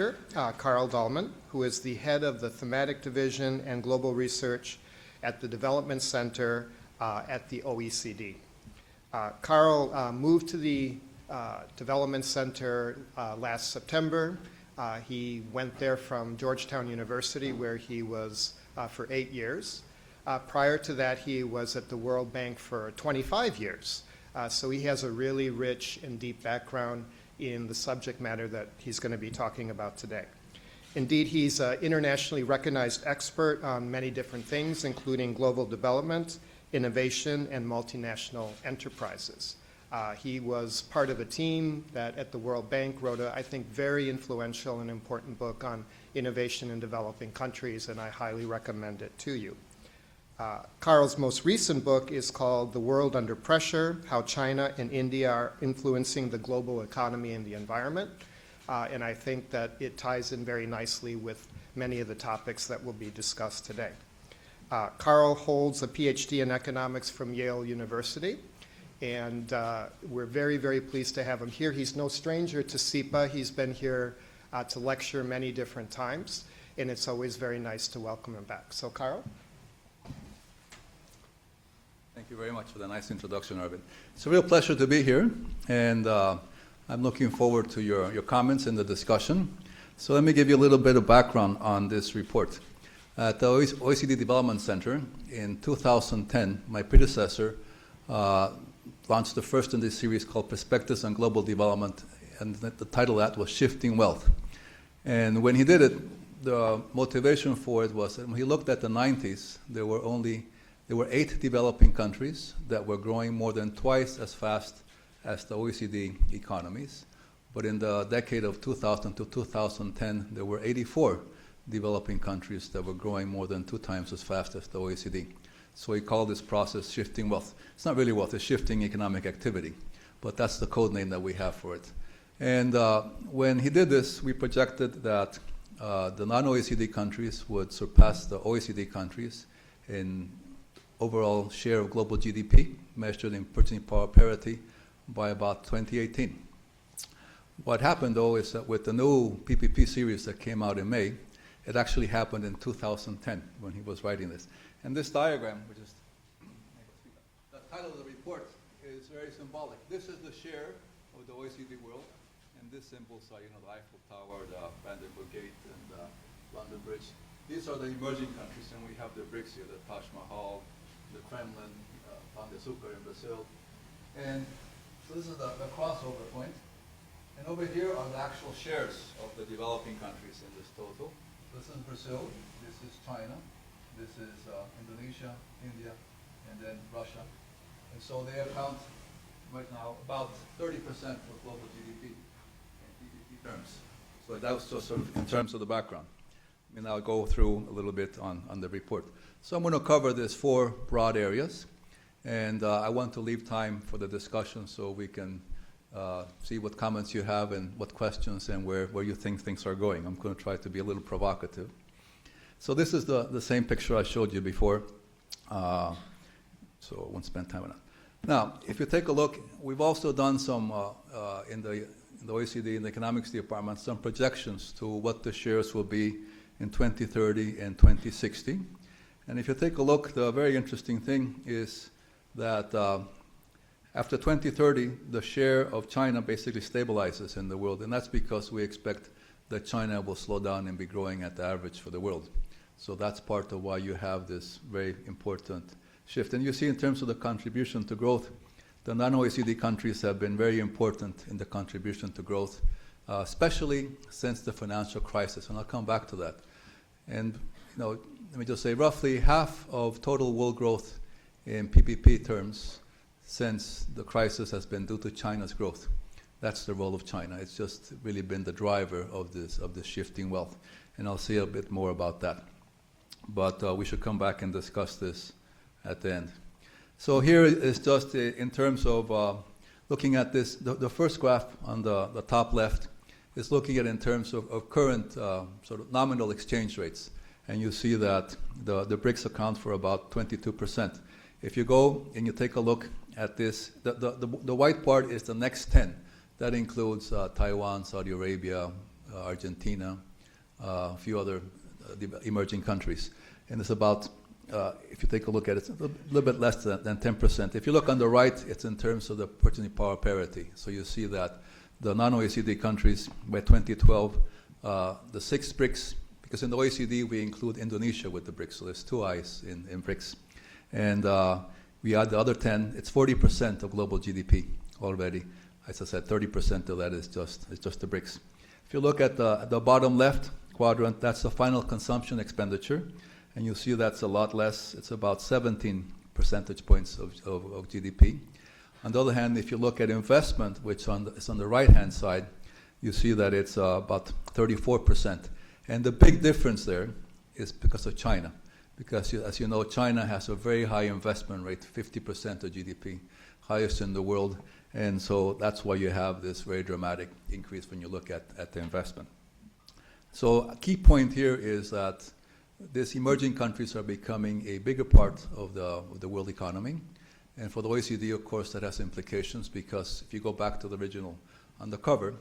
speaker, Carl Dahlman, who is the head of the Thematic Division and Global Research at the Development Center at the OECD. Carl moved to the Development Center last September. He went there from Georgetown University, where he was for 8 years. Prior to that, he was at the World Bank for 25 years. So he has a really rich and deep background in the subject matter that he's going to be talking about today. Indeed, he's an internationally recognized expert on many different things, including global development, innovation, and multinational enterprises. He was part of a team that at the World Bank wrote a, I think, very influential and important book on innovation in developing countries, and I highly recommend it to you. Carl's most recent book is called The World Under Pressure: How China and India Are Influencing the Global Economy and the Environment. And I think that it ties in very nicely with many of the topics that will be discussed today. Carl holds a PhD in economics from Yale University, and we're very, very pleased to have him here. He's no stranger to SEPA. He's been here to lecture many different times, and it's always very nice to welcome him back. So, Carl? Thank you very much for the nice introduction, Arvind. It's a real pleasure to be here, and I'm looking forward to your comments and the discussion. So let me give you a little bit of background on this report. At the OECD Development Center in 2010, my predecessor launched the first in this series called Perspectives on Global Development, and the title of that was Shifting Wealth. And when he did it, the motivation for it was that when he looked at the 90s, there were 8 developing countries that were growing more than twice as fast as the OECD economies. But in the decade of 2000 to 2010, there were 84 developing countries that were growing more than 2 times as fast as the OECD. So he called this process shifting wealth. It's not really wealth, it's shifting economic activity. But that's the code name that we have for it. And when he did this, we projected that the non-OECD countries would surpass the OECD countries in overall share of global GDP, measured in purchasing power parity, by about 2018. What happened, though, is that with the new PPP series that came out in May, it actually happened in 2010 when he was writing this. And this diagram, which is the title of the report, is very symbolic. This is the share of the OECD world, and these symbols are, the Eiffel Tower, the Brandenburg Gate, and the London Bridge. These are the emerging countries, and we have the BRICS here, the Taj Mahal, the Kremlin, Pão de Açúcar in Brazil. And so this is the crossover point. And over here are the actual shares of the developing countries in this total. This is Brazil, this is China, this is Indonesia, India, and then Russia. And so they account right now about 30% of global GDP in PPP terms. So that was just sort of in terms of the background. And I'll go through a little bit on the report. So I'm going to cover these 4 broad areas, and I want to leave time for the discussion so we can see what comments you have and what questions and where you think things are going. I'm going to try to be a little provocative. So this is the same picture I showed you before, so I won't spend time on it. Now, if you take a look, we've also done some, in the OECD, in the economics department, some projections to what the shares will be in 2030 and 2060. And if you take a look, the very interesting thing is that after 2030, the share of China basically stabilizes in the world, and that's because we expect that China will slow down and be growing at the average for the world. So that's part of why you have this very important shift. And you see in terms of the contribution to growth, the non-OECD countries have been very important in the contribution to growth, especially since the financial crisis, and I'll come back to that. And let me just say, roughly half of total world growth in PPP terms since the crisis has been due to China's growth. That's the role of China. It's just really been the driver of this shifting wealth. And I'll say a bit more about that. But we should come back and discuss this at the end. So here is just in terms of looking at this, the first graph on the top left is looking at in terms of current sort of nominal exchange rates. And you see that the BRICS account for about 22%. If you go and you take a look at this, the white part is the next 10. That includes Taiwan, Saudi Arabia, Argentina, a few other emerging countries. And it's about, if you take a look at it, it's a little bit less than 10%. If you look on the right, it's in terms of the purchasing power parity. So you see that the non-OECD countries by 2012, the 6 BRICS, because in the OECD we include Indonesia with the BRICS, so there's 2 I's in BRICS. And we add the other 10, it's 40% of global GDP already. As I said, 30% of that is just the BRICS. If you look at the bottom left quadrant, that's the final consumption expenditure, and you'll see that's a lot less. It's about 17 percentage points of GDP. On the other hand, if you look at investment, which is on the right-hand side, you see that it's about 34%. And the big difference there is because of China. Because, as you know, China has a very high investment rate, 50% of GDP, highest in the world. And so that's why you have this very dramatic increase when you look at the investment. So a key point here is that these emerging countries are becoming a bigger part of the world economy. And for the OECD, of course, that has implications because if you go back to the original on the cover,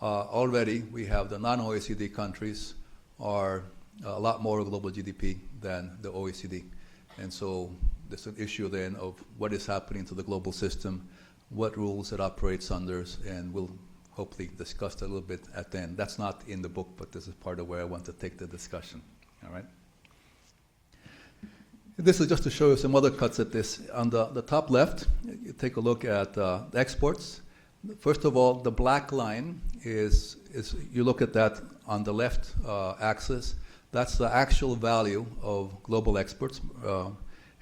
already we have the non-OECD countries are a lot more of global GDP than the OECD. And so there's an issue then of what is happening to the global system, what rules it operates under, and we'll hopefully discuss that a little bit at the end. That's not in the book, but this is part of where I want to take the discussion. All right? This is just to show you some other cuts at this. On the top left, you take a look at exports. First of all, the black line is you look at that on the left axis. That's the actual value of global exports.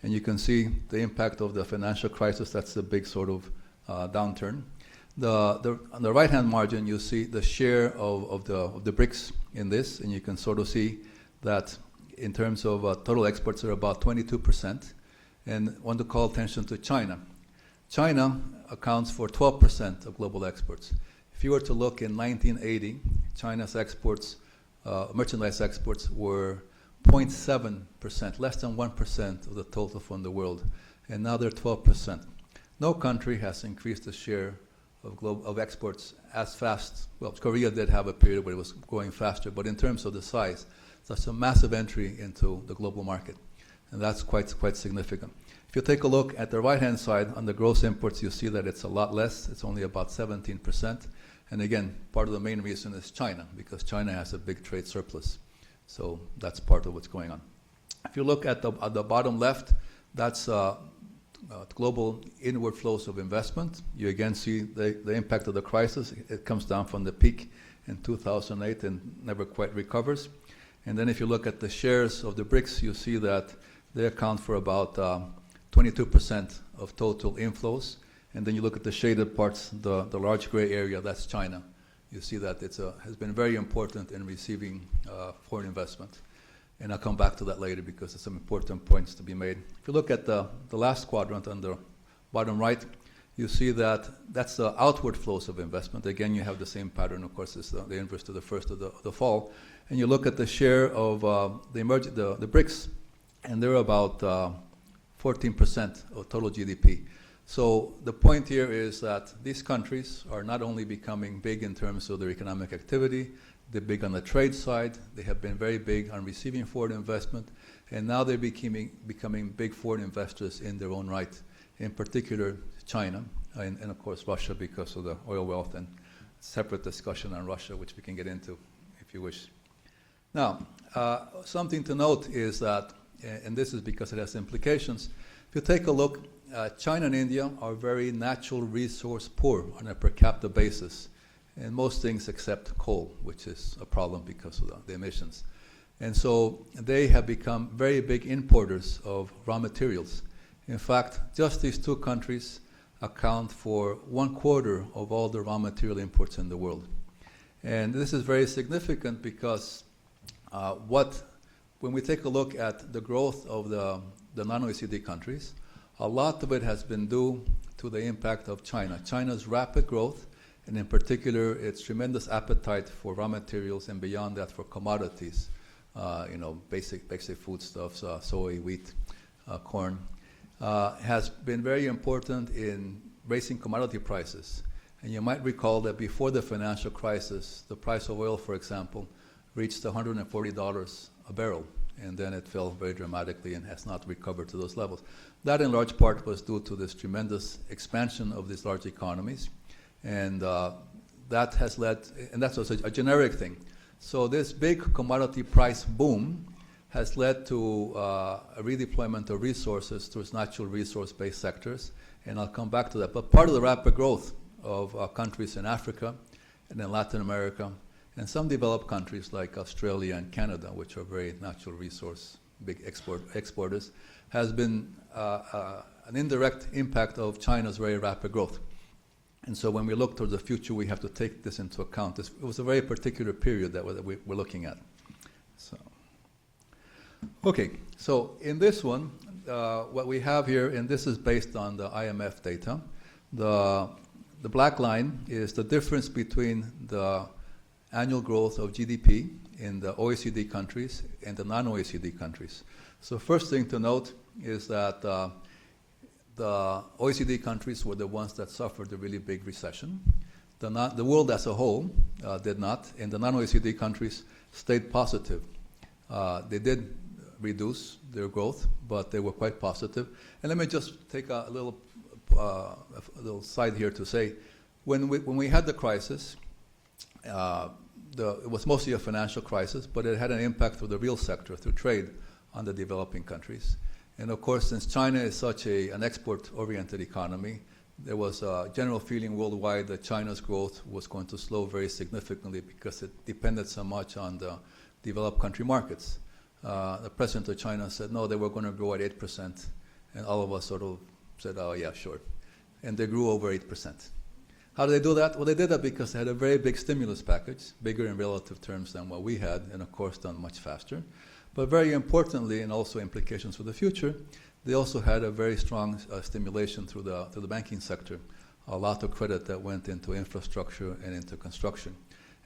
And you can see the impact of the financial crisis. That's the big sort of downturn. On the right-hand margin, you see the share of the BRICS in this, and you can sort of see that in terms of total exports are about 22%. And I want to call attention to China. China accounts for 12% of global exports. If you were to look in 1980, China's exports, merchandise exports were 0.7%, less than 1% of the total from the world, and now they're 12%. No country has increased the share of exports as fast. Well, Korea did have a period where it was growing faster, but in terms of the size, that's a massive entry into the global market, and that's quite significant. If you take a look at the right-hand side on the gross imports, you see that it's a lot less. It's only about 17%. And again, part of the main reason is China, because China has a big trade surplus. So that's part of what's going on. If you look at the bottom left, that's global inward flows of investment. You again see the impact of the crisis. It comes down from the peak in 2008 and never quite recovers. And then if you look at the shares of the BRICS, you see that they account for about 22% of total inflows. And then you look at the shaded parts, the large gray area, that's China. You see that it has been very important in receiving foreign investment. And I'll come back to that later because there's some important points to be made. If you look at the last quadrant on the bottom right, you see that that's the outward flows of investment. Again, you have the same pattern, of course, it's the inverse to the first of the fall. And you look at the share of the BRICS, and they're about 14% of total GDP. So the point here is that these countries are not only becoming big in terms of their economic activity, they're big on the trade side, they have been very big on receiving foreign investment, and now they're becoming big foreign investors in their own right, in particular China, and of course Russia because of the oil wealth, and separate discussion on Russia, which we can get into if you wish. Now, something to note is that, and this is because it has implications, if you take a look, China and India are very natural resource poor on a per capita basis, in most things except coal, which is a problem because of the emissions. And so they have become very big importers of raw materials. In fact, just these two countries account for 1/4 of all the raw material imports in the world. And this is very significant because when we take a look at the growth of the non-OECD countries, a lot of it has been due to the impact of China. China's rapid growth, and in particular, its tremendous appetite for raw materials, and beyond that, for commodities, basic foodstuffs, soy, wheat, corn, has been very important in raising commodity prices. And you might recall that before the financial crisis, the price of oil, for example, reached $140 a barrel, and then it fell very dramatically and has not recovered to those levels. That in large part was due to this tremendous expansion of these large economies, and that has led, and that's also a generic thing. So this big commodity price boom has led to a redeployment of resources towards natural resource-based sectors, and I'll come back to that. But part of the rapid growth of countries in Africa and in Latin America and some developed countries like Australia and Canada, which are very natural resource big exporters, has been an indirect impact of China's very rapid growth. And so when we look towards the future, we have to take this into account. It was a very particular period that we're looking at. So, okay, so in this one, what we have here, and this is based on the IMF data, the black line is the difference between the annual growth of GDP in the OECD countries and the non-OECD countries. So first thing to note is that the OECD countries were the ones that suffered a really big recession. The world as a whole did not, and the non-OECD countries stayed positive. They did reduce their growth, but they were quite positive. And let me just take a little side here to say, when we had the crisis, it was mostly a financial crisis, but it had an impact through the real sector, through trade, on the developing countries. And of course, since China is such an export-oriented economy, there was a general feeling worldwide that China's growth was going to slow very significantly because it depended so much on the developed country markets. The president of China said, no, they were going to grow at 8%, and all of us sort of said, oh, yeah, sure. And they grew over 8%. How did they do that? Well, they did that because they had a very big stimulus package, bigger in relative terms than what we had, and of course done much faster. But very importantly, and also implications for the future, they also had a very strong stimulation through the banking sector, a lot of credit that went into infrastructure and into construction.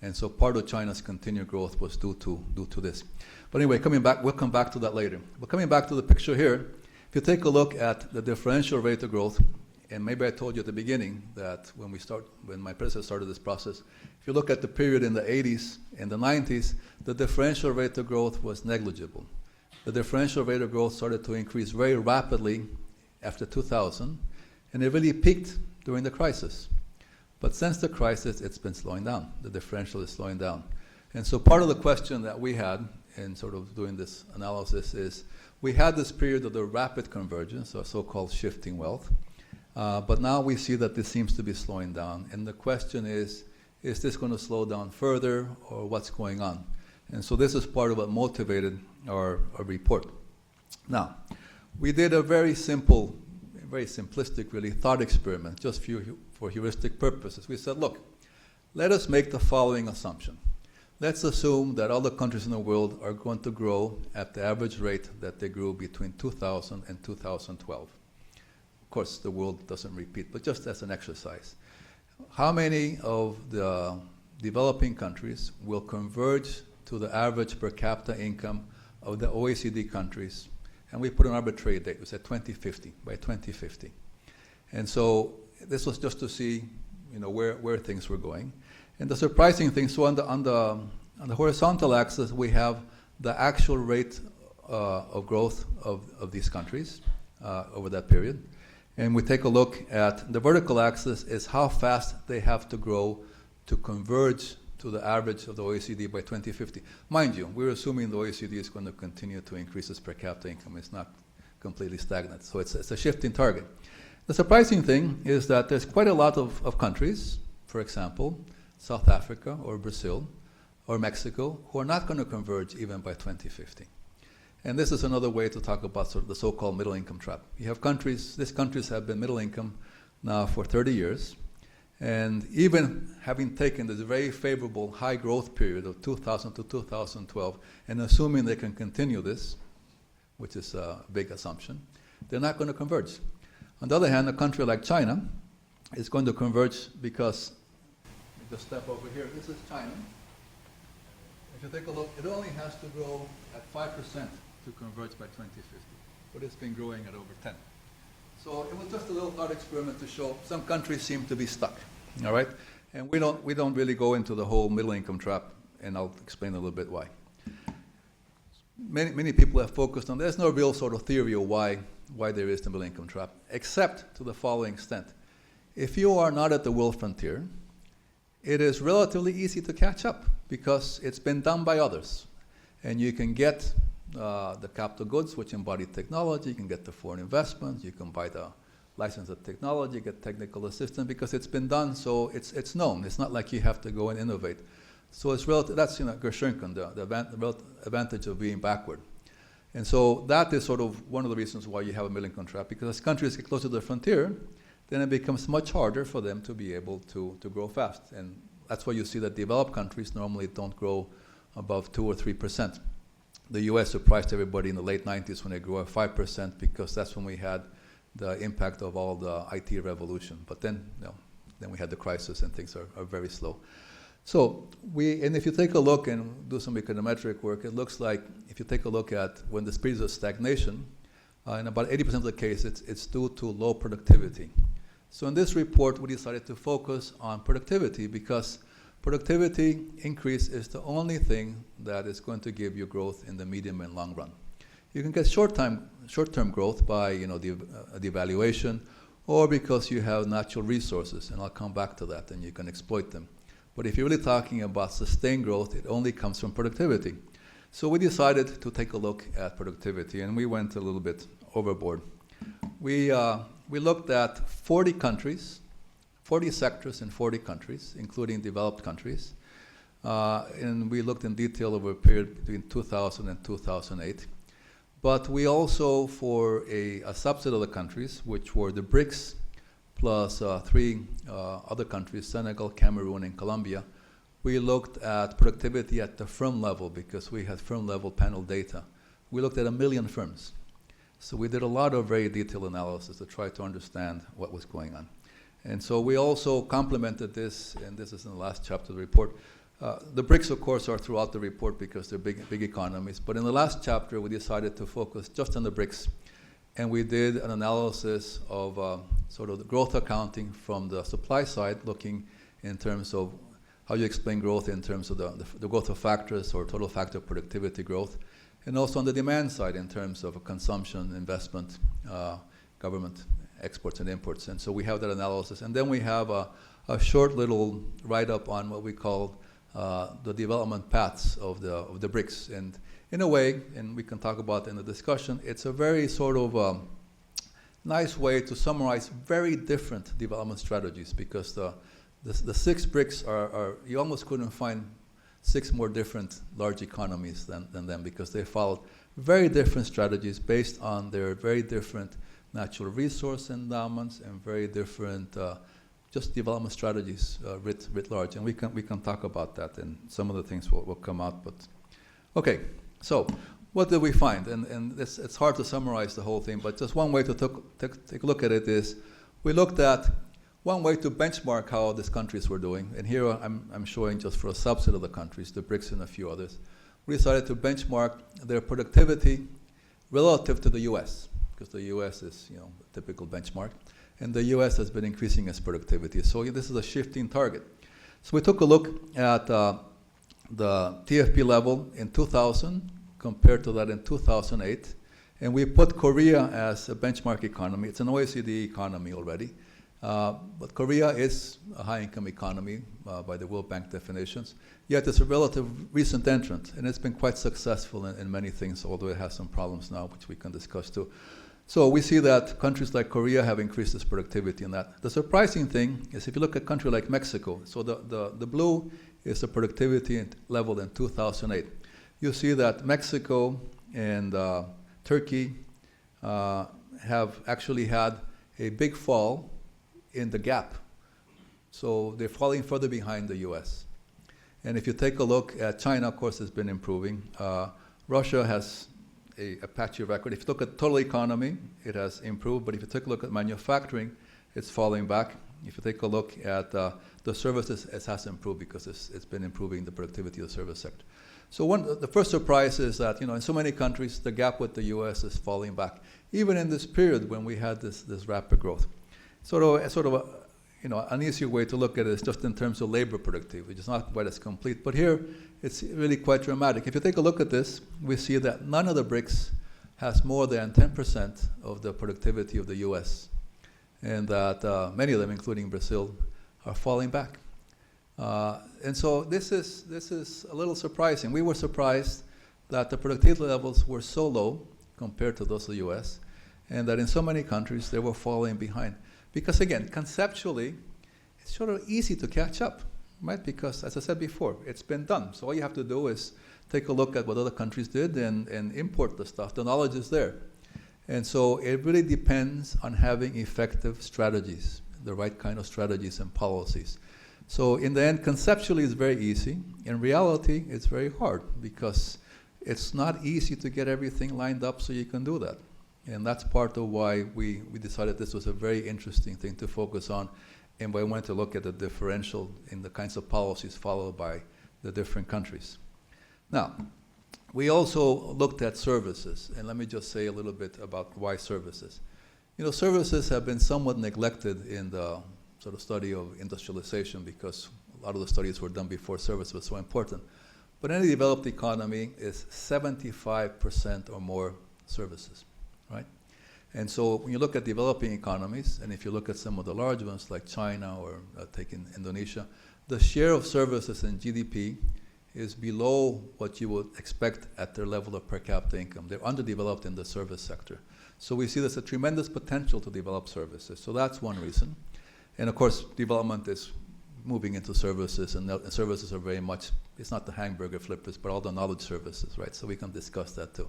And so part of China's continued growth was due to this. But anyway, coming back, we'll come back to that later. But coming back to the picture here, if you take a look at the differential rate of growth, and maybe I told you at the beginning that when my predecessor started this process, if you look at the period in the 80s and the 90s, the differential rate of growth was negligible. The differential rate of growth started to increase very rapidly after 2000, and it really peaked during the crisis. But since the crisis, it's been slowing down. The differential is slowing down. And so part of the question that we had in sort of doing this analysis is, we had this period of the rapid convergence, or so-called shifting wealth, but now we see that this seems to be slowing down. And the question is this going to slow down further, or what's going on? And so this is part of what motivated our report. Now, we did a very simple, very simplistic, really, thought experiment, just for heuristic purposes. We said, look, let us make the following assumption. Let's assume that all the countries in the world are going to grow at the average rate that they grew between 2000 and 2012. Of course, the world doesn't repeat, but just as an exercise. How many of the developing countries will converge to the average per capita income of the OECD countries? And we put an arbitrary date. We said 2050, by 2050. And so this was just to see, where things were going. And the surprising thing, so on the horizontal axis, we have the actual rate of growth of these countries over that period. And we take a look at the vertical axis is how fast they have to grow to converge to the average of the OECD by 2050. Mind you, we're assuming the OECD is going to continue to increase its per capita income. It's not completely stagnant. So it's a shifting target. The surprising thing is that there's quite a lot of countries, for example, South Africa or Brazil or Mexico, who are not going to converge even by 2050. And this is another way to talk about sort of the so-called middle income trap. You have these countries have been middle income now for 30 years. And even having taken this very favorable high growth period of 2000 to 2012, and assuming they can continue this, which is a big assumption, they're not going to converge. On the other hand, a country like China is going to converge because, just step over here, this is China. If you take a look, it only has to grow at 5% to converge by 2050, but it's been growing at over 10. So it was just a little thought experiment to show some countries seem to be stuck. all right? And we don't really go into the whole middle income trap, and I'll explain a little bit why. Many people have focused on, there's no real sort of theory of why there is the middle income trap, except to the following extent. If you are not at the world frontier, it is relatively easy to catch up because it's been done by others. And you can get the capital goods, which embody technology, you can get the foreign investment, you can buy the license of technology, get technical assistance, because it's been done, so it's known. It's not like you have to go and innovate. So it's relative, that's Gershunken, the advantage of being backward. And so that is sort of one of the reasons why you have a middle income trap, because as countries get closer to the frontier, then it becomes much harder for them to be able to grow fast. And that's why you see that developed countries normally don't grow above 2 or 3%. The US surprised everybody in the late 90s when they grew at 5%, because that's when we had the impact of all the IT revolution. But then, then we had the crisis and things are very slow. So and if you take a look and do some econometric work, it looks like if you take a look at when the speed of stagnation, in about 80% of the case, it's due to low productivity. So in this report, we decided to focus on productivity because productivity increase is the only thing that is going to give you growth in the medium and long run. You can get short-term growth by the devaluation, or because you have natural resources, and I'll come back to that, and you can exploit them. But if you're really talking about sustained growth, it only comes from productivity. So we decided to take a look at productivity, and we went a little bit overboard. We looked at 40 countries, 40 sectors in 40 countries, including developed countries. And we looked in detail over a period between 2000 and 2008. But we also, for a subset of the countries, which were the BRICS, plus 3 other countries, Senegal, Cameroon, and Colombia, we looked at productivity at the firm level because we had firm level panel data. We looked at 1 million firms. So we did a lot of very detailed analysis to try to understand what was going on. And so we also complemented this, and this is in the last chapter of the report. The BRICS, of course, are throughout the report because they're big economies. But in the last chapter, we decided to focus just on the BRICS. And we did an analysis of sort of the growth accounting from the supply side, looking in terms of how you explain growth in terms of the growth of factors or total factor of productivity growth. And also on the demand side in terms of consumption, investment, government, exports and imports. And so we have that analysis. And then we have a short little write-up on what we call the development paths of the BRICS. And in a way, and we can talk about in the discussion, it's a very sort of nice way to summarize very different development strategies, because the 6 BRICS are you almost couldn't find 6 more different large economies than them, because they followed very different strategies based on their very different natural resource endowments and very different just development strategies writ large. And we can talk about that, and some of the things will come out. But okay, so what did we find? And it's hard to summarize the whole thing, but just one way to take a look at it is we looked at one way to benchmark how these countries were doing. And here I'm showing just for a subset of the countries, the BRICS and a few others. We decided to benchmark their productivity relative to the US, because the US is a typical benchmark. And the US has been increasing its productivity. So this is a shifting target. So we took a look at the TFP level in 2000 compared to that in 2008. And we put Korea as a benchmark economy. It's an OECD economy already. But Korea is a high-income economy by the World Bank definitions. Yet it's a relative recent entrant, and it's been quite successful in many things, although it has some problems now, which we can discuss too. So we see that countries like Korea have increased its productivity in that. The surprising thing is if you look at a country like Mexico, so the blue is the productivity level in 2008. You see that Mexico and Turkey have actually had a big fall in the gap. So they're falling further behind the US. And if you take a look at China, of course, has been improving. Russia has a patchy record. If you look at total economy, it has improved. But if you take a look at manufacturing, it's falling back. If you take a look at the services, it has improved because it's been improving the productivity of the service sector. So the first surprise is that in so many countries, the gap with the US is falling back, even in this period when we had this rapid growth. Sort of an easier way to look at it is just in terms of labor productivity, which is not quite as complete. But here, it's really quite dramatic. If you take a look at this, we see that none of the BRICS has more than 10% of the productivity of the U.S., and that many of them, including Brazil, are falling back. And so this is a little surprising. We were surprised that the productivity levels were so low compared to those of the U.S., and that in so many countries they were falling behind. Because again, conceptually, it's sort of easy to catch up, right? Because as I said before, it's been done. So all you have to do is take a look at what other countries did and import the stuff. The knowledge is there. And so it really depends on having effective strategies, the right kind of strategies and policies. So in the end, conceptually it's very easy. In reality, it's very hard because it's not easy to get everything lined up so you can do that. And that's part of why we decided this was a very interesting thing to focus on, and why I wanted to look at the differential in the kinds of policies followed by the different countries. Now, we also looked at services, and let me just say a little bit about why services. Services have been somewhat neglected in the sort of study of industrialization because a lot of the studies were done before service was so important. But any developed economy is 75% or more services, right? And so when you look at developing economies, and if you look at some of the large ones like China or taking Indonesia, the share of services in GDP is below what you would expect at their level of per capita income. They're underdeveloped in the service sector. So we see there's a tremendous potential to develop services. So that's one reason. And of course, development is moving into services, and services are very much, it's not the hamburger flippers, but all the knowledge services, right? So we can discuss that too.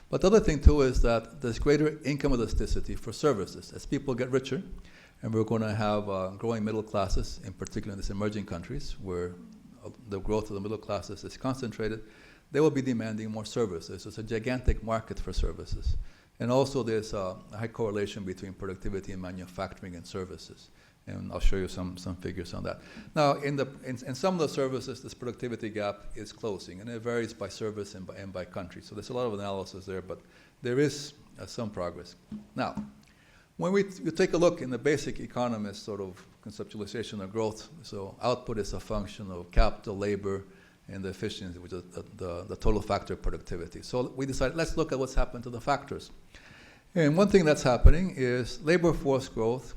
But the other thing too is that there's greater income elasticity for services. As people get richer, and we're going to have growing middle classes, in particular in these emerging countries, where the growth of the middle classes is concentrated, they will be demanding more services. It's a gigantic market for services. And also there's a high correlation between productivity and manufacturing and services. And I'll show you some figures on that. Now, in some of the services, this productivity gap is closing, and it varies by service and by country. So there's a lot of analysis there, but there is some progress. Now, when you take a look in the basic economist sort of conceptualization of growth, so output is a function of capital, labor, and the efficiency, which is the total factor of productivity. So we decided, let's look at what's happened to the factors. And one thing that's happening is labor force growth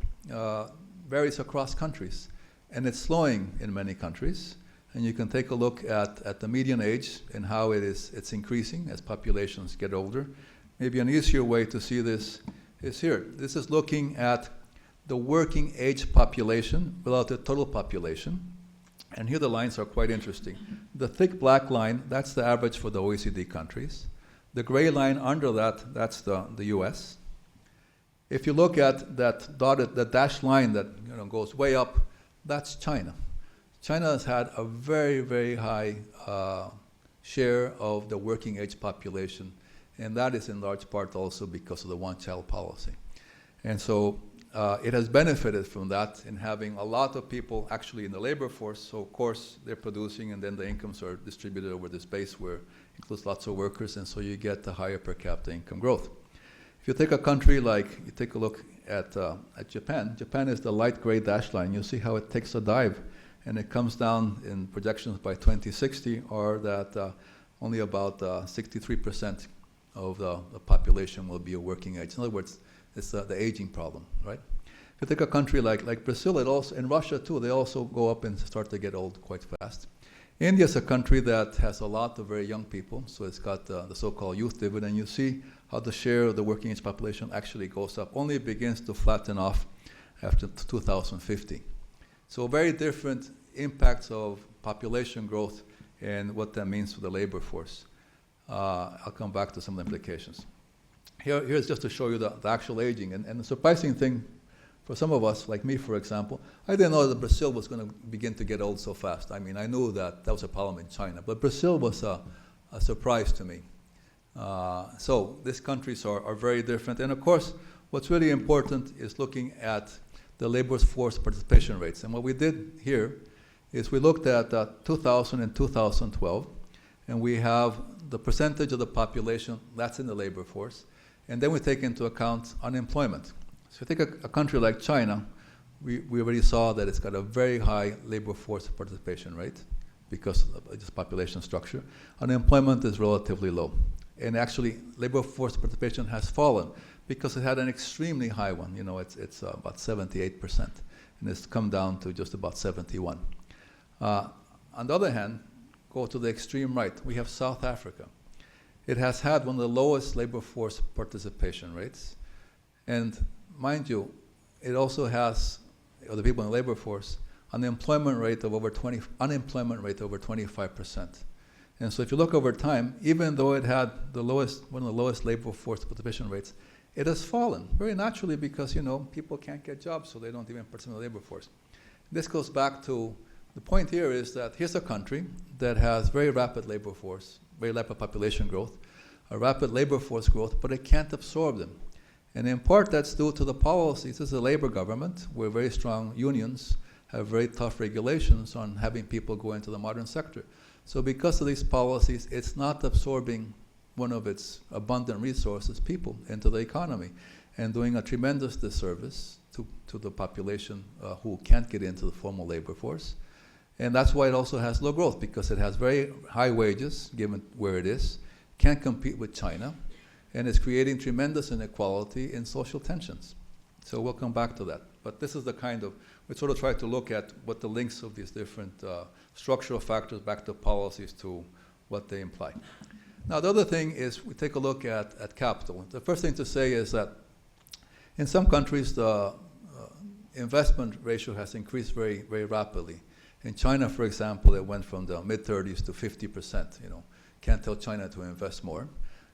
varies across countries, and it's slowing in many countries. And you can take a look at the median age and how it's increasing as populations get older. Maybe an easier way to see this is here. This is looking at the working age population without the total population. And here the lines are quite interesting. The thick black line, that's the average for the OECD countries. The gray line under that, that's the US. If you look at that dotted, the dashed line that goes way up, that's China. China has had a very, very high share of the working age population, and that is in large part also because of the one-child policy. And so it has benefited from that in having a lot of people actually in the labor force. So of course they're producing, and then the incomes are distributed over this base where it includes lots of workers, and so you get the higher per capita income growth. If you take a country like, you take a look at Japan, Japan is the light gray dashed line. You'll see how it takes a dive, and it comes down in projections by 2060 are that only about 63% of the population will be a working age. In other words, it's the aging problem, right? If you take a country like Brazil, it also, and Russia too, they also go up and start to get old quite fast. India is a country that has a lot of very young people, so it's got the so-called youth dividend. You see how the share of the working age population actually goes up, only begins to flatten off after 2050. So very different impacts of population growth and what that means for the labor force. I'll come back to some of the implications. Here's just to show you the actual aging. And the surprising thing for some of us, like me, for example, I didn't know that Brazil was going to begin to get old so fast. I mean, I knew that was a problem in China, but Brazil was a surprise to me. So these countries are very different. And of course, what's really important is looking at the labor force participation rates. And what we did here is we looked at 2000 and 2012, and we have the percentage of the population that's in the labor force, and then we take into account unemployment. So if you take a country like China, we already saw that it's got a very high labor force participation rate because of this population structure. Unemployment is relatively low. And actually, labor force participation has fallen because it had an extremely high one. You know, it's about 78%, and it's come down to just about 71. On the other hand, go to the extreme right, we have South Africa. It has had one of the lowest labor force participation rates. And mind you, it also has, the people in the labor force, unemployment rate of over 25%. And so if you look over time, even though it had one of the lowest labor force participation rates, it has fallen very naturally because, you know, people can't get jobs, so they don't even participate in the labor force. This goes back to, the point here is that here's a country that has very rapid labor force, very rapid population growth, a rapid labor force growth, but it can't absorb them. And in part, that's due to the policies. This is a labor government where very strong unions have very tough regulations on having people go into the modern sector. So because of these policies, it's not absorbing one of its abundant resources, people, into the economy, and doing a tremendous disservice to the population who can't get into the formal labor force. And that's why it also has low growth, because it has very high wages, given where it is, can't compete with China, and it's creating tremendous inequality and social tensions. So we'll come back to that. But this is the kind of, we sort of try to look at what the links of these different structural factors back to policies to what they imply. Now, the other thing is we take a look at capital. The first thing to say is that in some countries, the investment ratio has increased very, very rapidly. In China, for example, it went from the mid-30s to 50%. You know, can't tell China to invest more.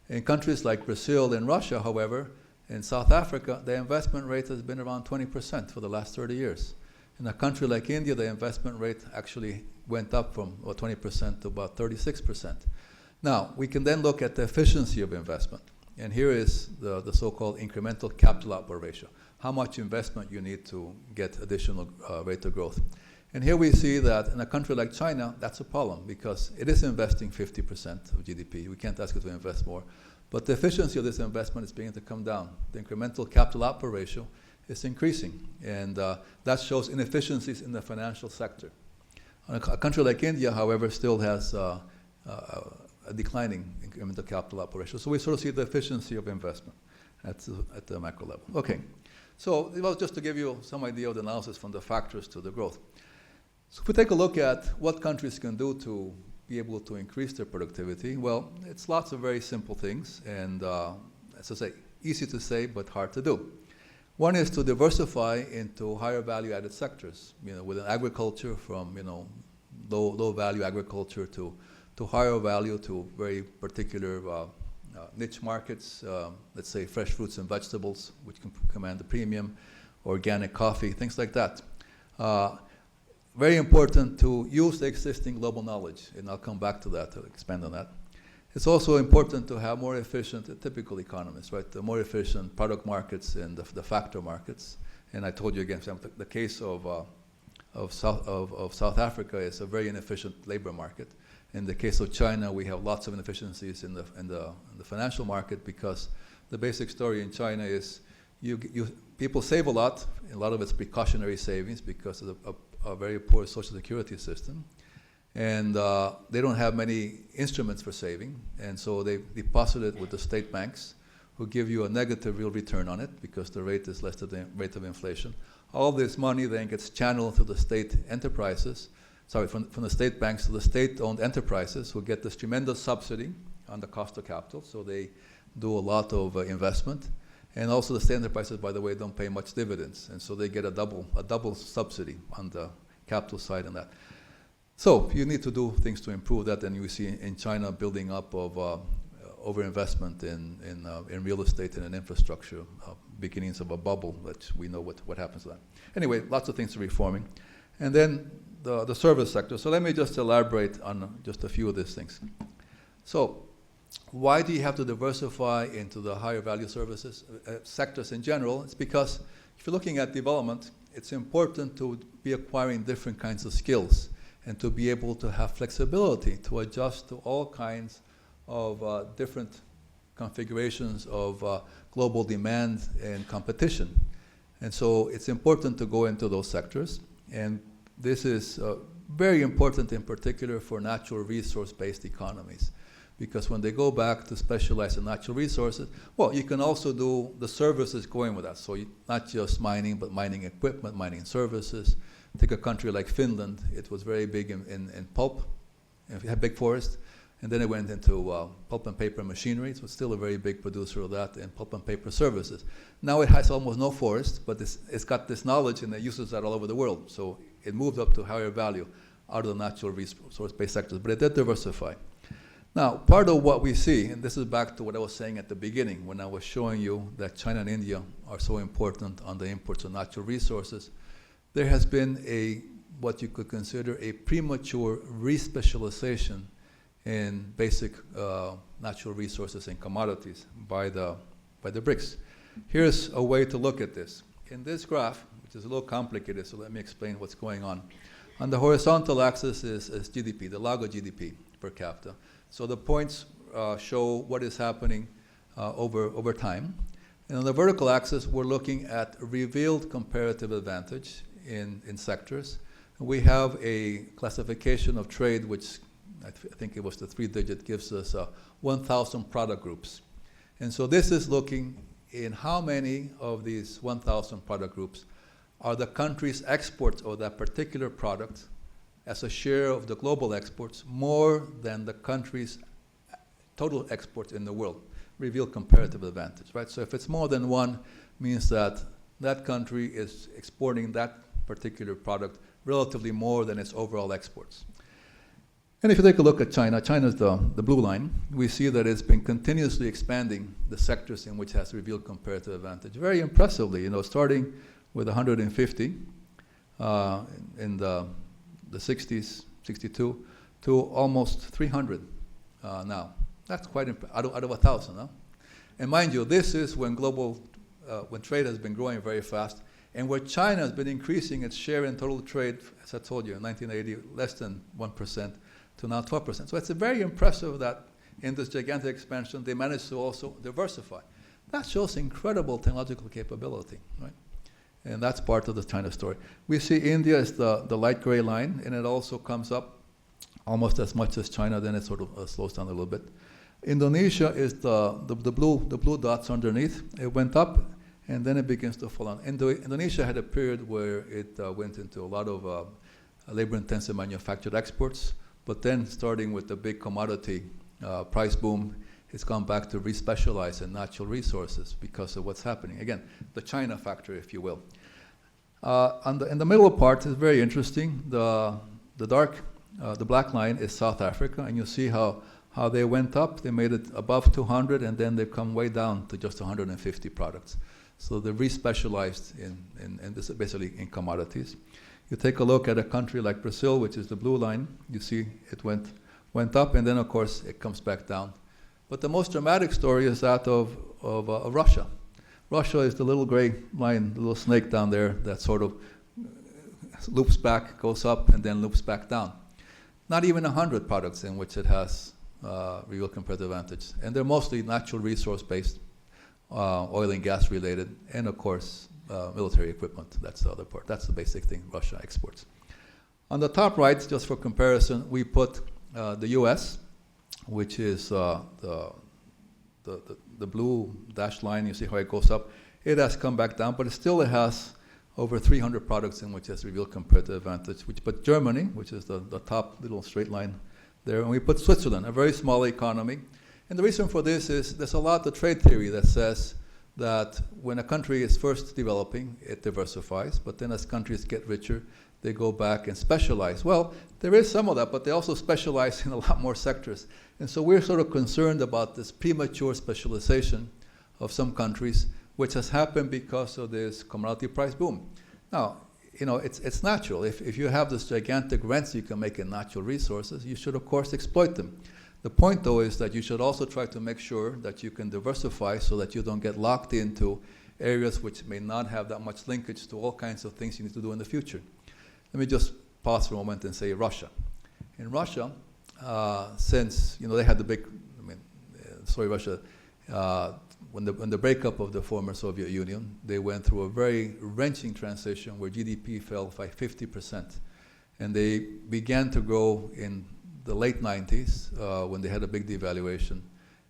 In countries like Brazil and Russia, however, in South Africa, the investment rate has been around 20% for the last 30 years. In a country like India, the investment rate actually went up from about 20% to about 36%. Now, we can then look at the efficiency of investment. And here is the so-called incremental capital output ratio, how much investment you need to get additional rate of growth. And here we see that in a country like China, that's a problem because it is investing 50% of GDP. We can't ask it to invest more. But the efficiency of this investment is beginning to come down. The incremental capital output ratio is increasing. And that shows inefficiencies in the financial sector. A country like India, however, still has a declining incremental capital output ratio. So we sort of see the efficiency of investment at the macro level. Okay. So it was just to give you some idea of the analysis from the factors to the growth. So if we take a look at what countries can do to be able to increase their productivity, well, it's lots of very simple things, and as I say, easy to say but hard to do. One is to diversify into higher value-added sectors, you know, within agriculture, from low value agriculture to higher value to very particular niche markets. Let's say fresh fruits and vegetables, which can command a premium, organic coffee, things like that. Very important to use the existing global knowledge, and I'll come back to that to expand on that. It's also important to have more efficient, typical economies, right? The more efficient product markets and the factor markets. And I told you again, the case of South Africa is a very inefficient labor market. In the case of China, we have lots of inefficiencies in the financial market because the basic story in China is people save a lot of it's precautionary savings because of a very poor social security system. And they don't have many instruments for saving, and so they deposit it with the state banks, who give you a negative real return on it because the rate is less than the rate of inflation. All this money then gets channeled to the state enterprises, from the state banks to the state-owned enterprises, who get this tremendous subsidy on the cost of capital, so they do a lot of investment. And also the state enterprises, by the way, don't pay much dividends, and so they get a double subsidy on the capital side and that. So you need to do things to improve that, and you see in China building up of overinvestment in real estate and in infrastructure, beginnings of a bubble, which we know what happens to that. Anyway, lots of things are reforming. And then the service sector. So let me just elaborate on just a few of these things. So why do you have to diversify into the higher value services sectors in general? It's because if you're looking at development, it's important to be acquiring different kinds of skills and to be able to have flexibility to adjust to all kinds of different configurations of global demand and competition. And so it's important to go into those sectors. And this is very important in particular for natural resource-based economies. Because when they go back to specialize in natural resources, well, you can also do the services going with that. So not just mining, but mining equipment, mining services. Take a country like Finland. It was very big in pulp. It had big forest. And then it went into pulp and paper machinery. So it's still a very big producer of that in pulp and paper services. Now it has almost no forest, but it's got this knowledge and it uses that all over the world. So it moved up to higher value out of the natural resource-based sectors. But it did diversify. Now, part of what we see, and this is back to what I was saying at the beginning when I was showing you that China and India are so important on the imports of natural resources, there has been what you could consider a premature respecialization in basic natural resources and commodities by the BRICS. Here's a way to look at this. In this graph, which is a little complicated, so let me explain what's going on. On the horizontal axis is GDP, the log of GDP per capita. So the points show what is happening over time. And on the vertical axis, we're looking at revealed comparative advantage in sectors. We have a classification of trade, which I think it was the 3-digit, gives us 1,000 product groups. And so this is looking in how many of these 1,000 product groups are the country's exports of that particular product as a share of the global exports more than the country's total exports in the world, reveal comparative advantage, right? So if it's more than one, means that that country is exporting that particular product relatively more than its overall exports. And if you take a look at China, China's the blue line, we see that it's been continuously expanding the sectors in which it has revealed comparative advantage. Very impressively, starting with 150 in the 60s, 62, to almost 300 now. That's quite out of 1,000, huh? And mind you, this is when when trade has been growing very fast, and where China has been increasing its share in total trade, as I told you, in 1980, less than 1% to now 12%. So it's very impressive that in this gigantic expansion, they managed to also diversify. That shows incredible technological capability, right? And that's part of the China story. We see India as the light gray line, and it also comes up almost as much as China, then it sort of slows down a little bit. Indonesia is the blue dots underneath. It went up, and then it begins to fall down. Indonesia had a period where it went into a lot of labor-intensive manufactured exports, but then starting with the big commodity price boom, it's gone back to respecialize in natural resources because of what's happening. Again, the China factor, if you will. In the middle part is very interesting. The black line is South Africa, and you see how they went up. They made it above 200, and then they've come way down to just 150 products. So they're respecialized in this, basically in commodities. You take a look at a country like Brazil, which is the blue line. You see it went up, and then of course it comes back down. But the most dramatic story is that of Russia. Russia is the little gray line, the little snake down there that sort of loops back, goes up, and then loops back down. Not even 100 products in which it has real comparative advantage. And they're mostly natural resource-based, oil and gas related, and of course, military equipment. That's the other part. That's the basic thing Russia exports. On the top right, just for comparison, we put the US, which is the blue dashed line. You see how it goes up. It has come back down, but it has over 300 products in which has revealed comparative advantage. But Germany, which is the top little straight line there, and we put Switzerland, a very small economy. And the reason for this is there's a lot of trade theory that says that when a country is first developing, it diversifies, but then as countries get richer, they go back and specialize. Well, there is some of that, but they also specialize in a lot more sectors. And so we're sort of concerned about this premature specialization of some countries, which has happened because of this commodity price boom. Now, it's natural. If you have this gigantic rents you can make in natural resources, you should, of course, exploit them. The point, though, is that you should also try to make sure that you can diversify so that you don't get locked into areas which may not have that much linkage to all kinds of things you need to do in the future. Let me just pause for a moment and say Russia. In Russia, since they had the big, Russia, when the breakup of the former Soviet Union, they went through a very wrenching transition where GDP fell by 50%. And they began to grow in the late 90s when they had a big devaluation.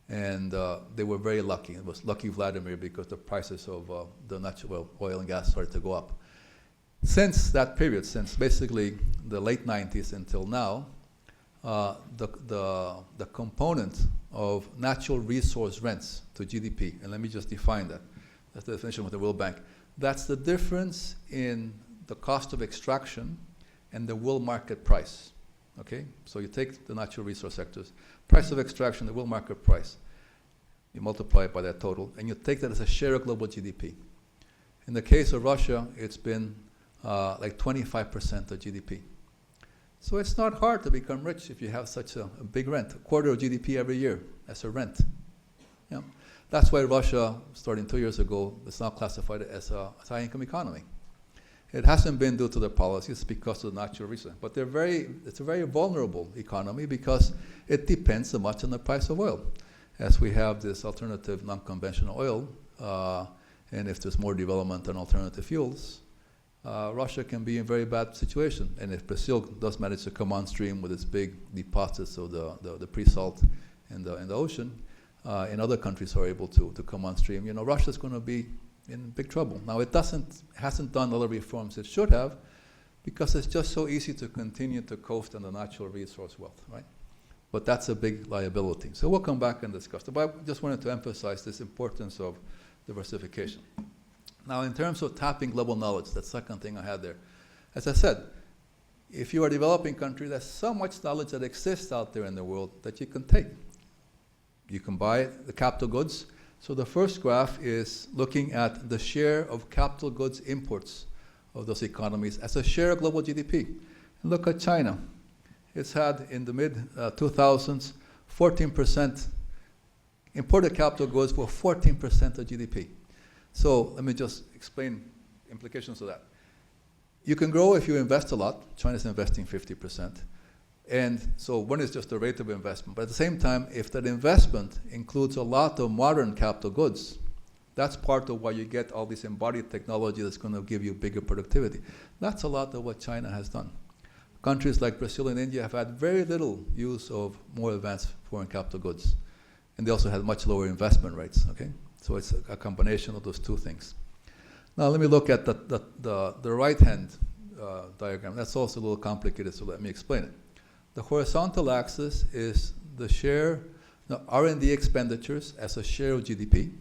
And they were very lucky. It was lucky Vladimir because the prices of the natural oil and gas started to go up. Since that period, since basically the late 90s until now, the component of natural resource rents to GDP, and let me just define that. That's the definition with the World Bank. That's the difference in the cost of extraction and the world market price. Okay? So you take the natural resource sectors, price of extraction, the world market price, you multiply it by that total, and you take that as a share of global GDP. In the case of Russia, it's been like 25% of GDP. So it's not hard to become rich if you have such a big rent, a quarter of GDP every year as a rent. Yeah. That's why Russia, starting 2 years ago, is now classified as a high-income economy. It hasn't been due to their policies because of the natural resources, but it's a very vulnerable economy because it depends so much on the price of oil. As we have this alternative non-conventional oil, and if there's more development on alternative fuels, Russia can be in a very bad situation. And if Brazil does manage to come on stream with its big deposits of the pre-salt in the ocean, and other countries are able to come on stream, Russia's going to be in big trouble. Now, it hasn't done all the reforms it should have because it's just so easy to continue to coast on the natural resource wealth, right? But that's a big liability. So we'll come back and discuss it. But I just wanted to emphasize this importance of diversification. Now, in terms of tapping global knowledge, that second thing I had there, as I said, if you are a developing country, there's so much knowledge that exists out there in the world that you can take. You can buy the capital goods. So the first graph is looking at the share of capital goods imports of those economies as a share of global GDP. And look at China. It's had, in the mid-2000s, 14% imported capital goods for 14% of GDP. So let me just explain implications of that. You can grow if you invest a lot. China's investing 50%. And so one is just the rate of investment. But at the same time, if that investment includes a lot of modern capital goods, that's part of why you get all this embodied technology that's going to give you bigger productivity. That's a lot of what China has done. Countries like Brazil and India have had very little use of more advanced foreign capital goods. And they also had much lower investment rates, okay? So it's a combination of those two things. Now let me look at the right-hand diagram. That's also a little complicated, so let me explain it. The horizontal axis is the share, the R&D expenditures as a share of GDP.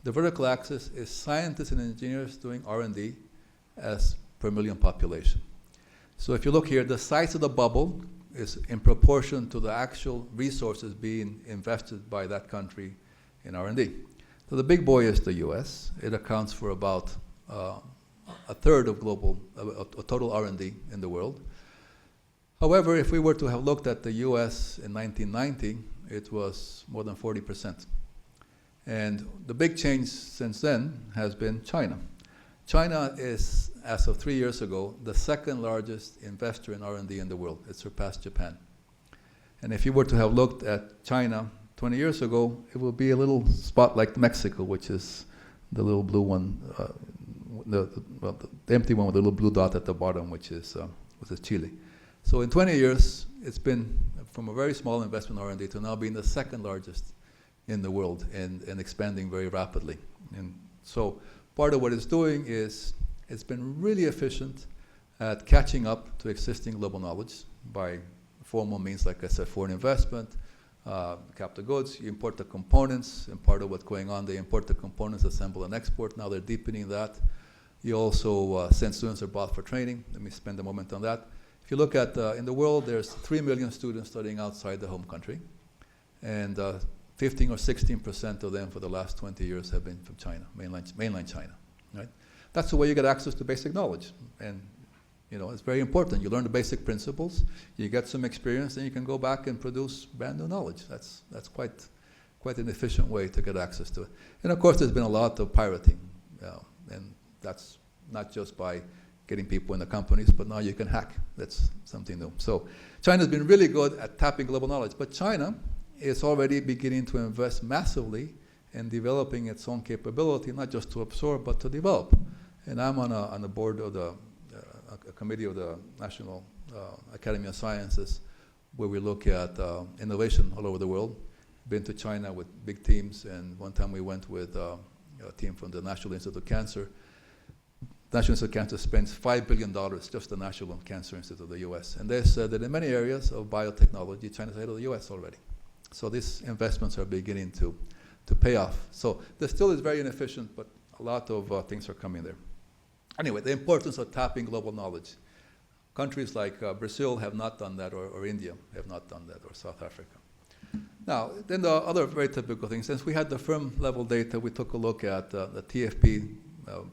The vertical axis is scientists and engineers doing R&D as per million population. So if you look here, the size of the bubble is in proportion to the actual resources being invested by that country in R&D. So the big boy is the US. It accounts for about a third of global, total R&D in the world. However, if we were to have looked at the US in 1990, it was more than 40%. And the big change since then has been China. China is, as of 3 years ago, the second largest investor in R&D in the world. It surpassed Japan. And if you were to have looked at China 20 years ago, it will be a little spot like Mexico, which is the little blue one, the empty one with a little blue dot at the bottom, which is Chile. So in 20 years, it's been from a very small investment in R&D to now being the second largest in the world and expanding very rapidly. And so part of what it's doing is it's been really efficient at catching up to existing global knowledge by formal means, like I said, foreign investment, capital goods. You import the components, and part of what's going on, they import the components, assemble and export. Now they're deepening that. You also send students abroad for training. Let me spend a moment on that. If you look at, in the world, there's 3 million students studying outside the home country, and 15 or 16% of them for the last 20 years have been from China, mainland China, right? That's the way you get access to basic knowledge, and it's very important. You learn the basic principles, you get some experience, and you can go back and produce brand new knowledge. That's quite an efficient way to get access to it. And of course, there's been a lot of pirating, and that's not just by getting people in the companies, but now you can hack. That's something new. So China's been really good at tapping global knowledge, but China is already beginning to invest massively and developing its own capability, not just to absorb, but to develop. And I'm on the board of a committee of the National Academy of Sciences, where we look at innovation all over the world. Been to China with big teams, and one time we went with a team from the National Institute of Cancer. National Institute of Cancer spends $5 billion, just the National Cancer Institute of the U.S. And they said that in many areas of biotechnology, China's ahead of the U.S. already. So these investments are beginning to pay off. So this still is very inefficient, but a lot of things are coming there. Anyway, the importance of tapping global knowledge. Countries like Brazil have not done that, or India have not done that, or South Africa. Now, then the other very typical things, since we had the firm level data, we took a look at the TFP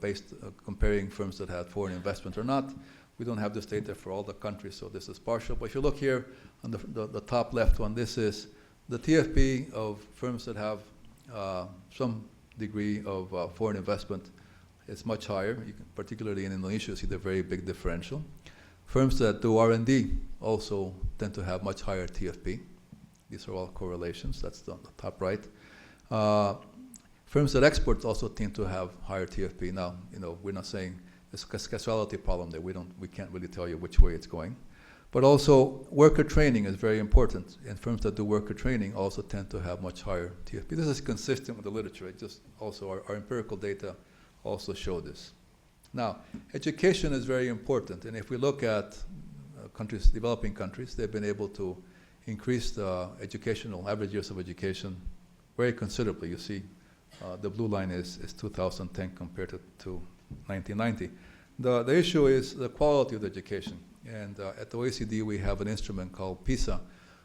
based comparing firms that had foreign investment or not. We don't have this data for all the countries, so this is partial. But if you look here on the top left one, this is the TFP of firms that have some degree of foreign investment. It's much higher, particularly in Indonesia, you see the very big differential. Firms that do R&D also tend to have much higher TFP. These are all correlations, that's the top right. Firms that export also tend to have higher TFP. Now, we're not saying it's a causality problem there. We can't really tell you which way it's going. But also, worker training is very important. And firms that do worker training also tend to have much higher TFP. This is consistent with the literature. It just also, our empirical data also show this. Now, education is very important. And if we look at countries, developing countries, they've been able to increase the average years of education very considerably. You see, the blue line is 2010 compared to 1990. The issue is the quality of the education. And at the OECD, we have an instrument called PISA,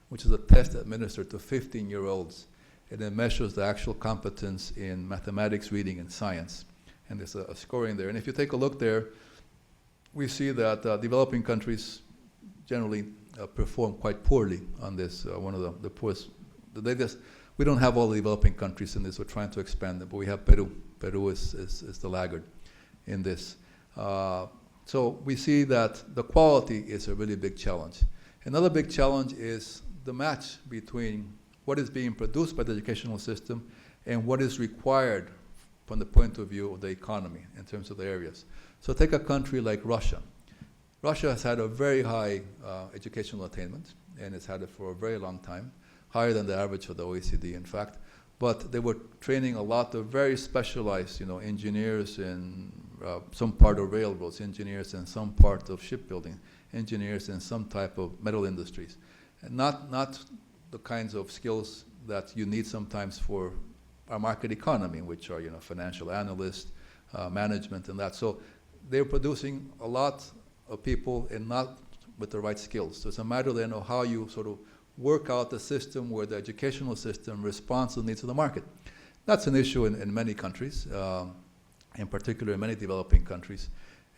which is a test administered to 15-year-olds. And it measures the actual competence in mathematics, reading, and science. And there's a scoring there. And if you take a look there, we see that developing countries generally perform quite poorly on this. One of the poorest. We don't have all the developing countries in this. We're trying to expand them, but we have Peru. Peru is the laggard in this. So we see that the quality is a really big challenge. Another big challenge is the match between what is being produced by the educational system and what is required from the point of view of the economy in terms of the areas. So take a country like Russia. Russia has had a very high educational attainment, and it's had it for a very long time, higher than the average of the OECD, in fact. But they were training a lot of very specialized, engineers in some part of railroads, engineers in some part of shipbuilding, engineers in some type of metal industries, and not the kinds of skills that you need sometimes for our market economy, which are financial analysts, management, and that. So they're producing a lot of people and not with the right skills. So it's a matter then of how you sort of work out the system where the educational system responds to the needs of the market. That's an issue in many countries, in particular in many developing countries.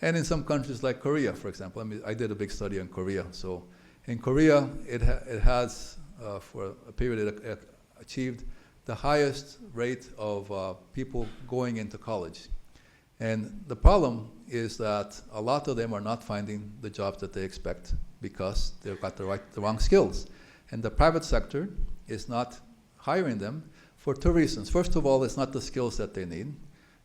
And in some countries like Korea, for example. I did a big study on Korea. So in Korea, it has, for a period, it achieved the highest rate of people going into college. And the problem is that a lot of them are not finding the jobs that they expect because they've got the wrong skills. And the private sector is not hiring them for two reasons. First of all, it's not the skills that they need.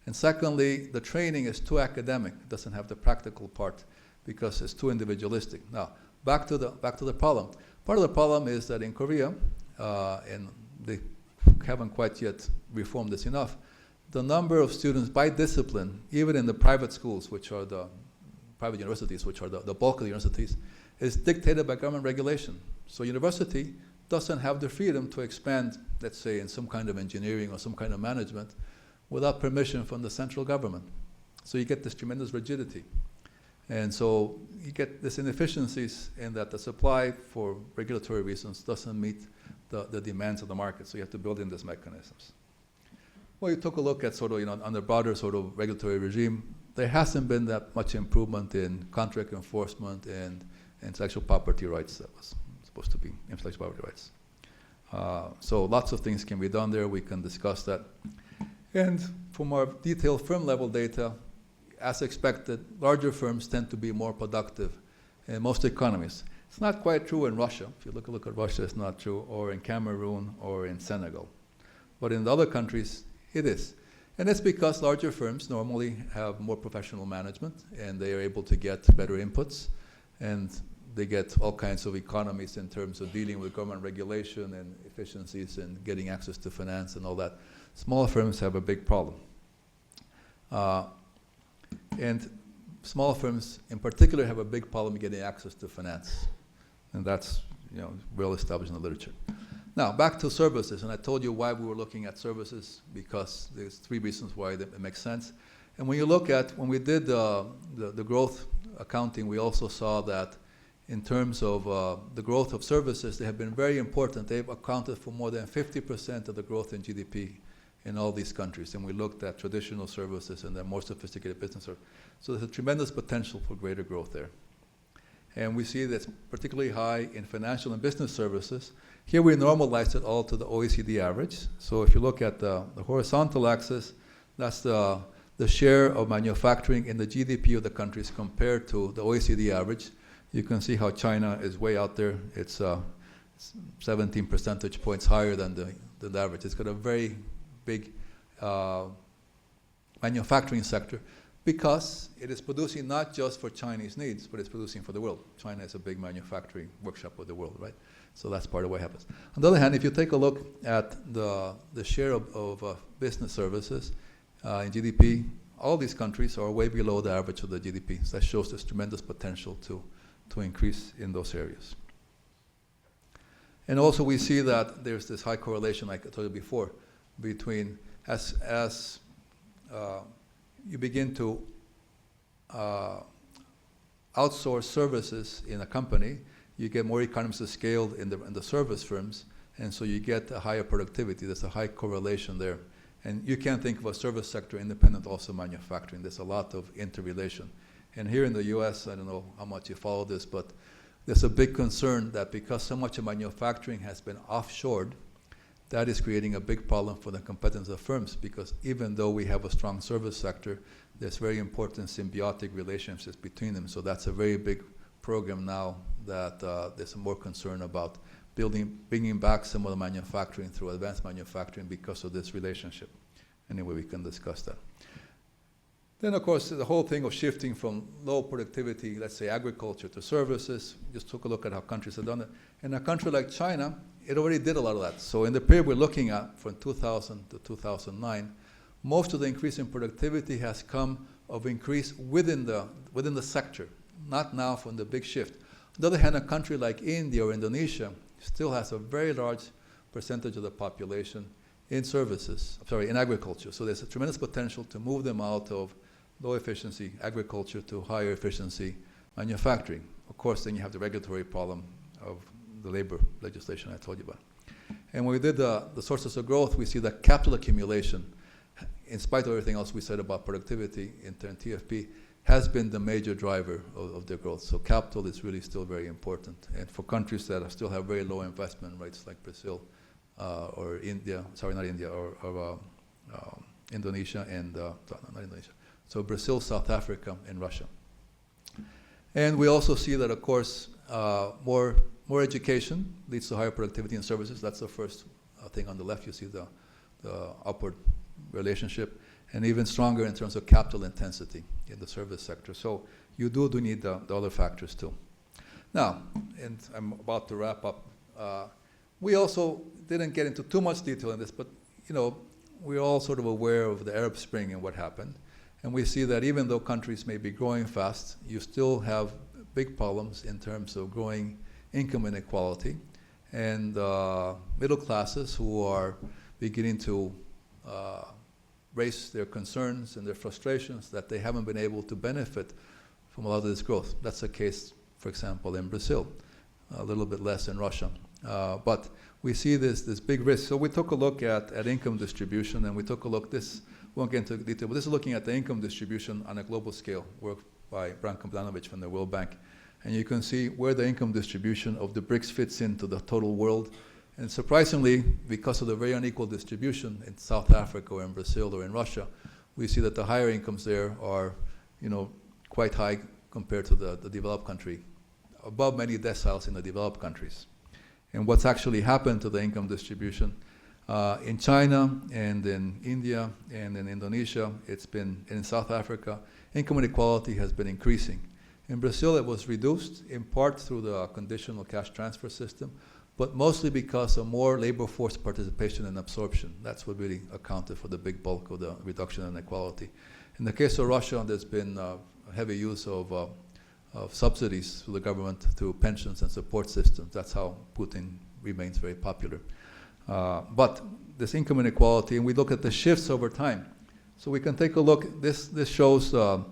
And secondly, the training is too academic. It doesn't have the practical part because it's too individualistic. Now, back to the problem. Part of the problem is that in Korea, and they haven't quite yet reformed this enough, the number of students by discipline, even in the private schools, which are the private universities, which are the bulk of the universities, is dictated by government regulation. So university doesn't have the freedom to expand, let's say, in some kind of engineering or some kind of management without permission from the central government. So you get this tremendous rigidity. And so you get this inefficiencies in that the supply, for regulatory reasons, doesn't meet the demands of the market. So you have to build in these mechanisms. Well, you took a look at sort of, on the broader sort of regulatory regime, there hasn't been that much improvement in contract enforcement and intellectual property rights that was supposed to be intellectual property rights. So lots of things can be done there. We can discuss that. And from our detailed firm level data, as expected, larger firms tend to be more productive in most economies. It's not quite true in Russia. If you look at Russia, it's not true, or in Cameroon or in Senegal. But in the other countries, It is. And it's because larger firms normally have more professional management, and they are able to get better inputs, and they get all kinds of economies in terms of dealing with government regulation and efficiencies and getting access to finance and all that. Smaller firms have a big problem. And small firms in particular have a big problem getting access to finance. And that's well established in the literature. Now, back to services, and I told you why we were looking at services, because there's 3 reasons why it makes sense. And when you look at, when we did the growth accounting, we also saw that in terms of the growth of services, they have been very important. They've accounted for more than 50% of the growth in GDP in all these countries. And we looked at traditional services and then more sophisticated business services. So there's a tremendous potential for greater growth there. And we see that's particularly high in financial and business services. Here we normalized it all to the OECD average. So if you look at the horizontal axis, that's the share of manufacturing in the GDP of the countries compared to the OECD average. You can see how China is way out there. It's 17 percentage points higher than the average. It's got a very big manufacturing sector, because it is producing not just for Chinese needs, but it's producing for the world. China is a big manufacturing workshop of the world, right? So that's part of what happens. On the other hand, if you take a look at the share of business services in GDP, all these countries are way below the average of the GDP. So that shows this tremendous potential to increase in those areas. And also we see that there's this high correlation, like I told you before, between as you begin to outsource services in a company, you get more economies of scale in the service firms, and so you get a higher productivity. There's a high correlation there. And you can't think of a service sector independent also manufacturing. There's a lot of interrelation. And here in the US, I don't know how much you follow this, but there's a big concern that because so much of manufacturing has been offshored, that is creating a big problem for the competitiveness of firms, because even though we have a strong service sector, there's very important symbiotic relationships between them. So that's a very big program now that there's more concern about bringing back some of the manufacturing through advanced manufacturing because of this relationship. Anyway, we can discuss that. Then, of course, the whole thing of shifting from low productivity, let's say agriculture, to services, just took a look at how countries have done it. In a country like China, it already did a lot of that. So in the period we're looking at, from 2000 to 2009, most of the increase in productivity has come of increase within the sector, not now from the big shift. On the other hand, a country like India or Indonesia still has a very large percentage of the population in in agriculture. So there's a tremendous potential to move them out of low efficiency agriculture to higher efficiency manufacturing. Of course, then you have the regulatory problem of the labor legislation I told you about. And when we did the sources of growth, we see that capital accumulation, in spite of everything else we said about productivity in TFP, has been the major driver of their growth. So capital is really still very important. And for countries that still have very low investment rates like Brazil or India, sorry, not India, or Indonesia and, not Indonesia. So Brazil, South Africa, and Russia. And we also see that, of course, more education leads to higher productivity in services. That's the first thing on the left. You see the upward relationship, and even stronger in terms of capital intensity in the service sector. So you do need the other factors too. Now, and I'm about to wrap up. We also didn't get into too much detail in this, but we're all sort of aware of the Arab Spring and what happened. And we see that even though countries may be growing fast, you still have big problems in terms of growing income inequality, and middle classes who are beginning to raise their concerns and their frustrations that they haven't been able to benefit from a lot of this growth. That's the case, for example, in Brazil, a little bit less in Russia. But we see this big risk. So we took a look at income distribution, and we took a look, won't get into detail, but this is looking at the income distribution on a global scale, work by Branko Milanovic from the World Bank. And you can see where the income distribution of the BRICS fits into the total world. And surprisingly, because of the very unequal distribution in South Africa or in Brazil or in Russia, we see that the higher incomes there are, quite high compared to the developed country, above many deciles in the developed countries. And what's actually happened to the income distribution In China and in India and in Indonesia, it's been, in South Africa, income inequality has been increasing. In Brazil, it was reduced in part through the conditional cash transfer system, but mostly because of more labor force participation and absorption. That's what really accounted for the big bulk of the reduction in inequality. In the case of Russia, there's been heavy use of subsidies to the government to pensions and support systems. That's how Putin remains very popular. But this income inequality, and we look at the shifts over time. So we can take a look. This shows the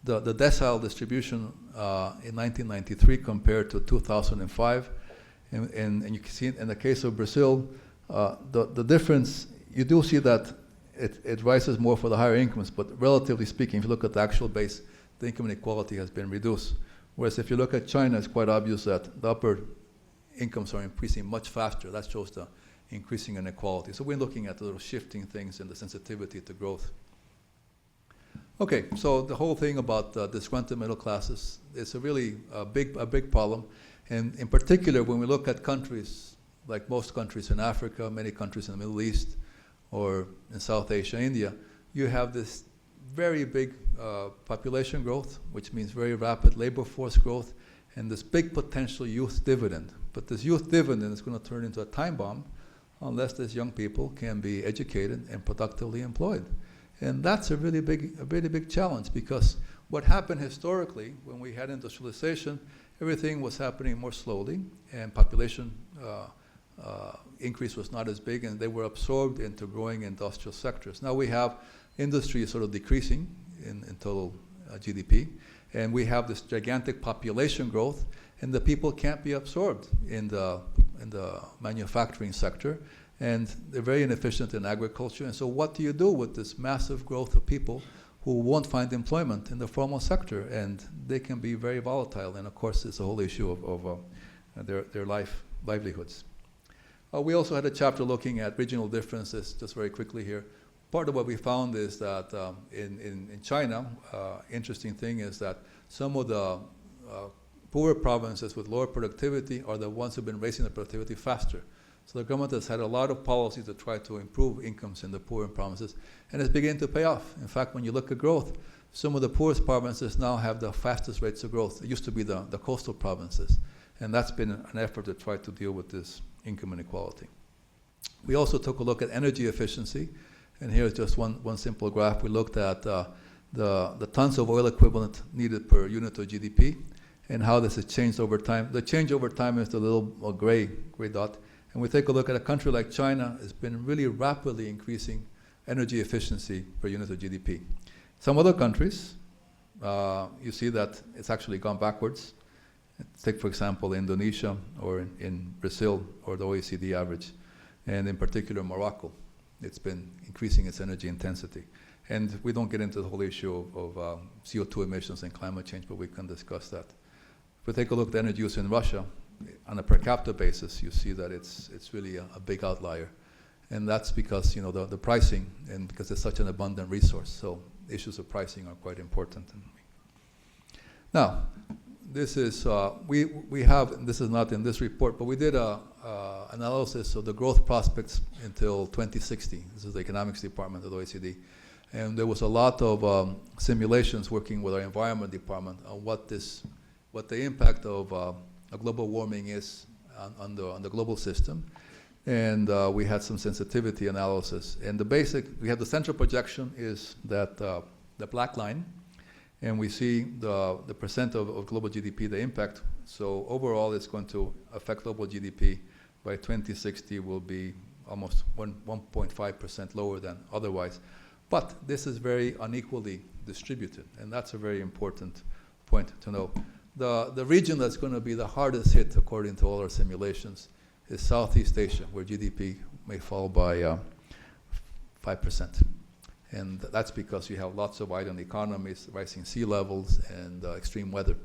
decile distribution in 1993 compared to 2005. And you can see in the case of Brazil, the difference, you do see that it rises more for the higher incomes, but relatively speaking, if you look at the actual base, the income inequality has been reduced. Whereas if you look at China, it's quite obvious that the upper incomes are increasing much faster. That shows the increasing inequality. So we're looking at the little shifting things and the sensitivity to growth. Okay, so the whole thing about disgruntled middle classes is a really big problem. And in particular, when we look at countries, like most countries in Africa, many countries in the Middle East, or in South Asia, India, you have this very big population growth, which means very rapid labor force growth, and this big potential youth dividend. But this youth dividend is going to turn into a time bomb unless these young people can be educated and productively employed. And that's a really big challenge, because what happened historically when we had industrialization, everything was happening more slowly, and population increase was not as big, and they were absorbed into growing industrial sectors. Now we have industry sort of decreasing in total GDP, and we have this gigantic population growth, and the people can't be absorbed in the manufacturing sector, and they're very inefficient in agriculture. And so what do you do with this massive growth of people who won't find employment in the formal sector? And they can be very volatile, and of course it's a whole issue of their livelihoods. We also had a chapter looking at regional differences, just very quickly here. Part of what we found is that in China, interesting thing is that some of the poorer provinces with lower productivity are the ones who've been raising the productivity faster. So the government has had a lot of policies to try to improve incomes in the poorer provinces, and it's beginning to pay off. In fact, when you look at growth, some of the poorest provinces now have the fastest rates of growth. It used to be the coastal provinces, and that's been an effort to try to deal with this income inequality. We also took a look at energy efficiency, and here's just one simple graph. We looked at the tons of oil equivalent needed per unit of GDP, and how this has changed over time. The change over time is the little gray dot. And we take a look at a country like China, it's been really rapidly increasing energy efficiency per unit of GDP. Some other countries, you see that it's actually gone backwards. Take, for example, Indonesia, or in Brazil, or the OECD average, and in particular Morocco. It's been increasing its energy intensity. And we don't get into the whole issue of CO2 emissions and climate change, but we can discuss that. If we take a look at energy use in Russia, on a per capita basis, you see that it's really a big outlier. And that's because, the pricing, and because it's such an abundant resource. So issues of pricing are quite important. Now, this is, we have, this is not in this report, but we did a analysis of the growth prospects until 2060. This is the economics department of the OECD. And there was a lot of simulations working with our environment department on what the impact of global warming is on the global system. And we had some sensitivity analysis. And we have the central projection is that the black line, and we see the percent of global GDP, the impact. So overall, it's going to affect global GDP. By 2060 will be almost 1.5% lower than otherwise. But this is very unequally distributed, and that's a very important point to know. The region that's going to be the hardest hit, according to all our simulations, is Southeast Asia, where GDP may fall by 5%. And that's because you have lots of island economies, rising sea levels, and extreme weather.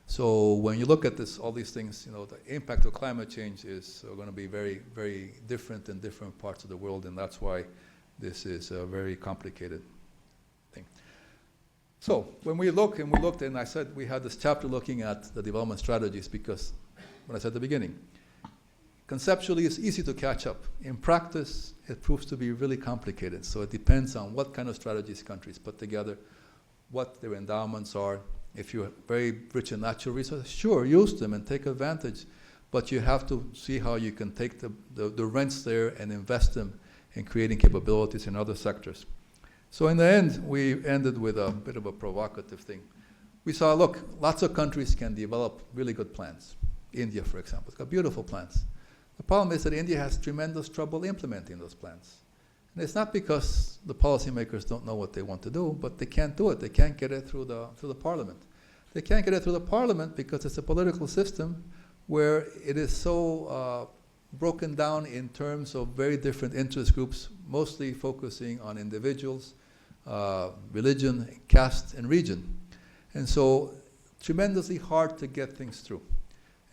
So when you look at all these things, the impact of climate change is going to be very, very different in different parts of the world, and that's why this is a very complicated thing. So when we looked, and I said we had this chapter looking at the development strategies, because when I said at the beginning, conceptually, it's easy to catch up. In practice, it proves to be really complicated. So it depends on what kind of strategies countries put together, what their endowments are. If you're very rich in natural resources, sure, use them and take advantage. But you have to see how you can take the rents there and invest them in creating capabilities in other sectors. So in the end, we ended with a bit of a provocative thing. We saw, look, lots of countries can develop really good plans. India, for example, it's got beautiful plans. The problem is that India has tremendous trouble implementing those plans. And it's not because the policymakers don't know what they want to do, but they can't do it. They can't get it through the parliament. They can't get it through the parliament because it's a political system where it is so broken down in terms of very different interest groups, mostly focusing on individuals, religion, caste, and region. And so tremendously hard to get things through.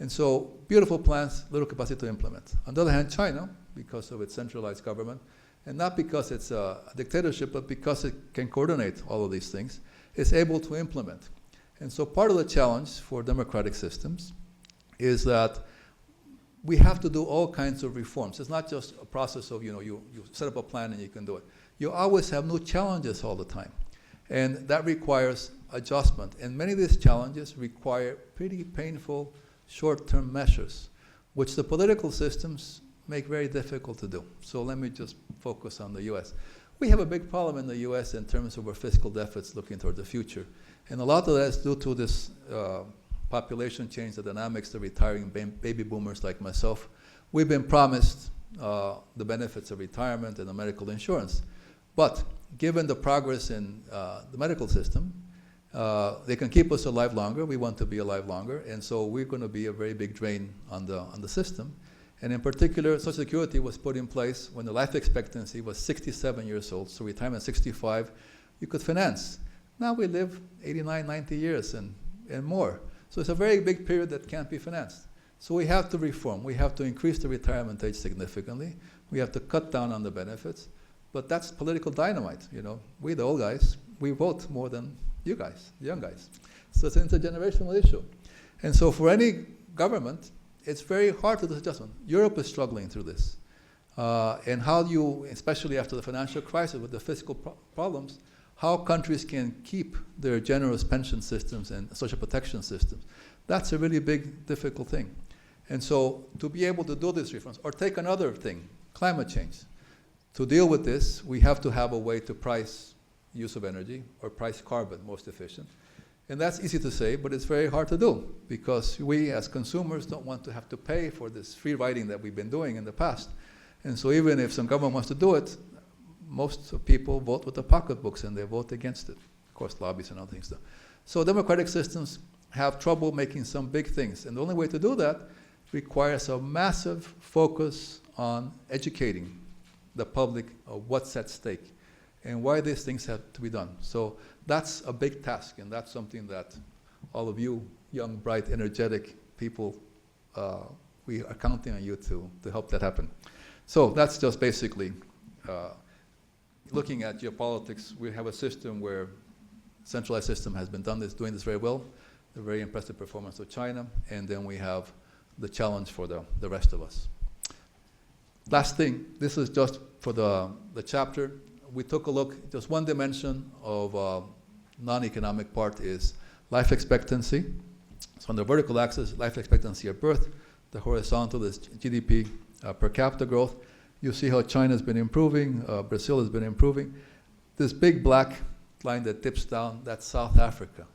And so beautiful plans, little capacity to implement. On the other hand, China, because of its centralized government, and not because it's a dictatorship, but because it can coordinate all of these things, is able to implement. And so part of the challenge for democratic systems is that we have to do all kinds of reforms. It's not just a process of, you set up a plan and you can do it. You always have new challenges all the time. And that requires adjustment. And many of these challenges require pretty painful short-term measures, which the political systems make very difficult to do. So let me just focus on the US. We have a big problem in the US in terms of our fiscal deficits looking toward the future. And a lot of that is due to this population change, the dynamics, the retiring baby boomers like myself. We've been promised the benefits of retirement and the medical insurance. But given the progress in the medical system, they can keep us alive longer. We want to be alive longer. And so we're going to be a very big drain on the system. And in particular, Social Security was put in place when the life expectancy was 67 years old. So retirement at 65, you could finance. Now we live 89, 90 years and more. So it's a very big period that can't be financed. So we have to reform. We have to increase the retirement age significantly. We have to cut down on the benefits. But that's political dynamite, We, the old guys, we vote more than you guys, the young guys. So it's an intergenerational issue. And so for any government, it's very hard to do this adjustment. Europe is struggling through this. And how you, especially after the financial crisis with the fiscal problems, how countries can keep their generous pension systems and social protection systems. That's a really big, difficult thing. And so to be able to do these reforms, or take another thing, climate change. To deal with this, we have to have a way to price use of energy, or price carbon most efficient. And that's easy to say, but it's very hard to do, because we as consumers don't want to have to pay for this free riding that we've been doing in the past. And so even if some government wants to do it, most people vote with their pocketbooks and they vote against it. Of course, lobbies and other things. So democratic systems have trouble making some big things. And the only way to do that requires a massive focus on educating the public of what's at stake and why these things have to be done. So that's a big task, and that's something that all of you young, bright, energetic people, we are counting on you to help that happen. So that's just basically looking at geopolitics. We have a system where centralized system has been doing this very well, the very impressive performance of China, and then we have the challenge for the rest of us. Last thing, this is just for the chapter. We took a look, just one dimension of non-economic part is life expectancy. So on the vertical axis, life expectancy at birth. The horizontal is GDP per capita growth. You see how China's been improving, Brazil has been improving. This big black line that dips down, that's South Africa.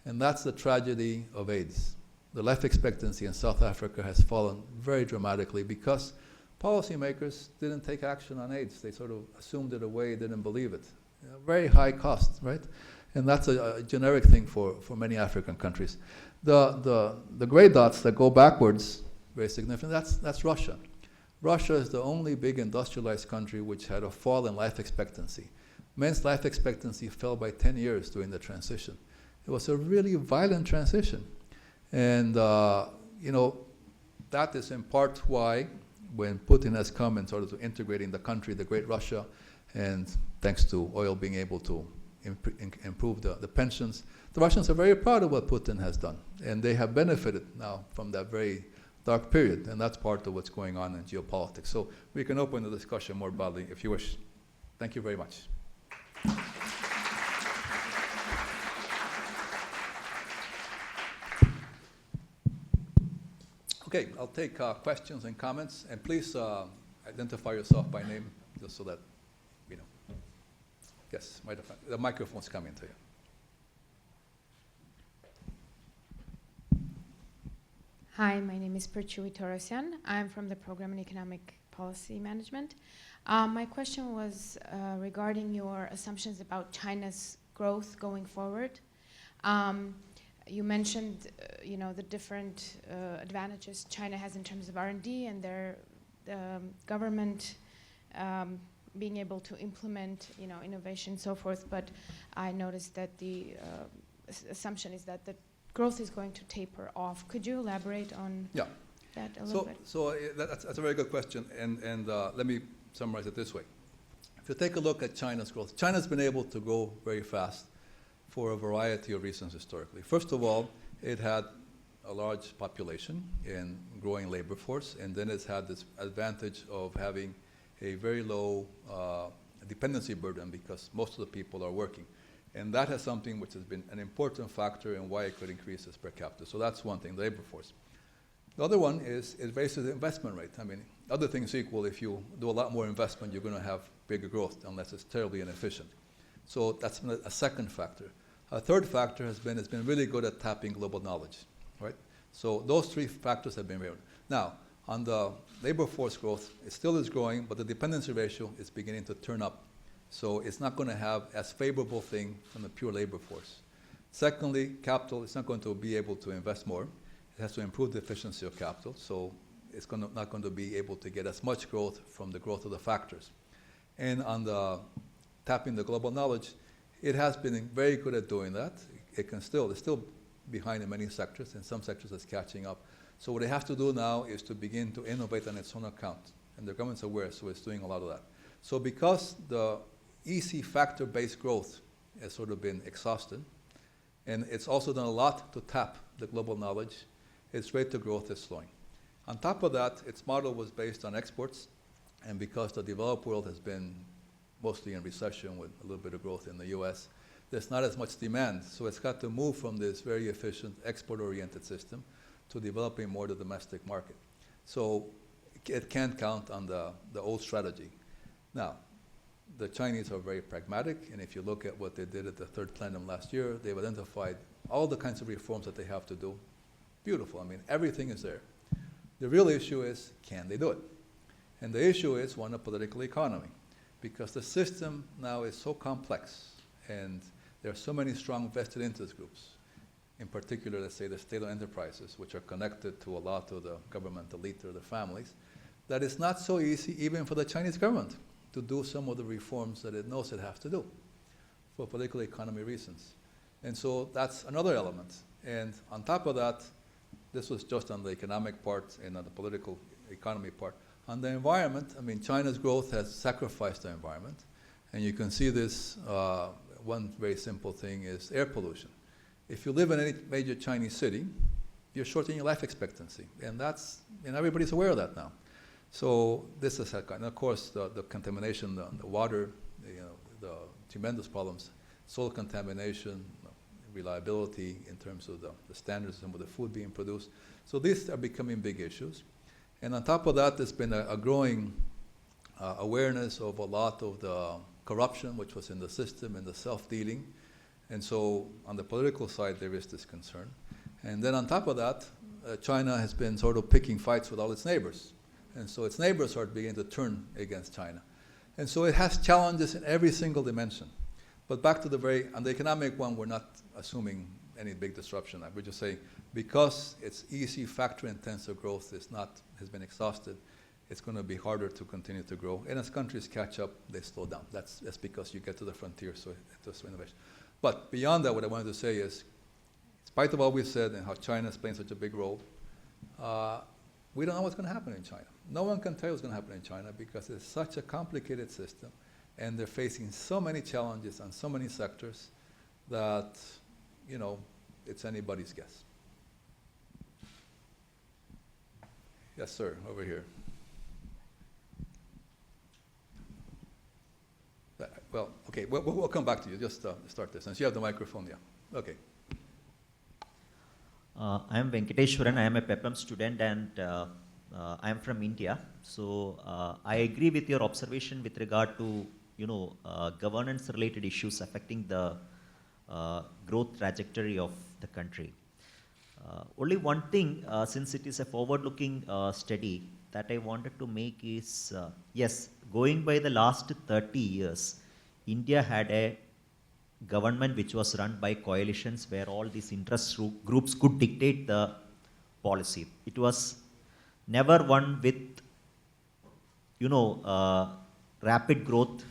And that's the tragedy of AIDS. The life expectancy in South Africa has fallen very dramatically because policymakers didn't take action on AIDS. They sort of assumed it away, didn't believe it. Very high cost, right? And that's a generic thing for many African countries. The gray dots that go backwards, very significant, that's Russia. Russia is the only big industrialized country which had a fall in life expectancy. Men's life expectancy fell by 10 years during the transition. It was a really violent transition. And, that is in part why when Putin has come and sort of integrating the country, the great Russia, and thanks to oil being able to improve the pensions, the Russians are very proud of what Putin has done. And they have benefited now from that very dark period, and that's part of what's going on in geopolitics. So we can open the discussion more broadly if you wish. Thank you very much. Okay, I'll take questions and comments, and please identify yourself by name, just so that we know. Yes, the microphone's coming to you. Hi, my name is Perchui Torosian. I'm from the Program in Economic Policy Management. My question was regarding your assumptions about China's growth going forward. You mentioned, the different advantages China has in terms of R&D and their government being able to implement, innovation and so forth. But I noticed that the assumption is that the growth is going to taper off. Could you elaborate on that a little bit? So that's a very good question, and let me summarize it this way. If you take a look at China's growth, China's been able to grow very fast for a variety of reasons historically. First of all, it had a large population and growing labor force, and then it's had this advantage of having a very low dependency burden because most of the people are working. And that has something which has been an important factor in why it could increase its per capita. So that's one thing, the labor force. The other one is basically the investment rate. I mean, other things equal, if you do a lot more investment, you're going to have bigger growth unless it's terribly inefficient. So that's a second factor. A third factor has been really good at tapping global knowledge, right? So those three factors have been very good. Now, on the labor force growth, it still is growing, but the dependency ratio is beginning to turn up. So it's not going to have as favorable thing from the pure labor force. Secondly, capital is not going to be able to invest more. It has to improve the efficiency of capital, so it's not going to be able to get as much growth from the growth of the factors. And on the tapping the global knowledge, it has been very good at doing that. It's still behind in many sectors. In some sectors, it's catching up. So what it has to do now is to begin to innovate on its own account. And the government's aware, so it's doing a lot of that. So because the EC factor-based growth has sort of been exhausted, and it's also done a lot to tap the global knowledge, its rate of growth is slowing. On top of that, its model was based on exports, and because the developed world has been mostly in recession with a little bit of growth in the US, there's not as much demand. So it's got to move from this very efficient export-oriented system to developing more the domestic market. So it can't count on the old strategy. Now, the Chinese are very pragmatic, and if you look at what they did at the third plenum last year, they've identified all the kinds of reforms that they have to do. Beautiful. I mean, everything is there. The real issue is, can they do it? And the issue is one of political economy, because the system now is so complex, and there are so many strong vested interest groups, in particular, let's say, the state-owned enterprises, which are connected to a lot of the government elite or the families, that it's not so easy even for the Chinese government to do some of the reforms that it knows it has to do for political economy reasons. And so that's another element. And on top of that, this was just on the economic part and on the political economy part. On the environment, I mean, China's growth has sacrificed the environment. And you can see this, one very simple thing is air pollution. If you live in any major Chinese city, you're shortening your life expectancy. And everybody's aware of that now. So this is, and of course, the contamination, the water, the tremendous problems, soil contamination, reliability in terms of the standards of the food being produced. So these are becoming big issues. And on top of that, there's been a growing awareness of a lot of the corruption which was in the system and the self-dealing. And so on the political side, there is this concern. And then on top of that, China has been sort of picking fights with all its neighbors. And so its neighbors are beginning to turn against China. And so it has challenges in every single dimension. But back to on the economic one, we're not assuming any big disruption. We're just saying because its EC factor-intensive growth has been exhausted, it's going to be harder to continue to grow. And as countries catch up, they slow down. That's because you get to the frontier, so it's innovation. But beyond that, what I wanted to say is, in spite of all we said and how China is playing such a big role, we don't know what's going to happen in China. No one can tell you what's going to happen in China because it's such a complicated system, and they're facing so many challenges on so many sectors that, it's anybody's guess. Yes, sir, over here. Well, okay, we'll come back to you. Just start this. Since you have the microphone, yeah. Okay. I am Venkateshwaran. I am a PEPM student and I am from India. So I agree with your observation with regard to governance-related issues affecting the growth trajectory of the country. Only one thing, since it is a forward-looking study, that I wanted to make is, yes, going by the last 30 years, India had a government which was run by coalitions where all these interest groups could dictate the policy. It was never one with, rapid growth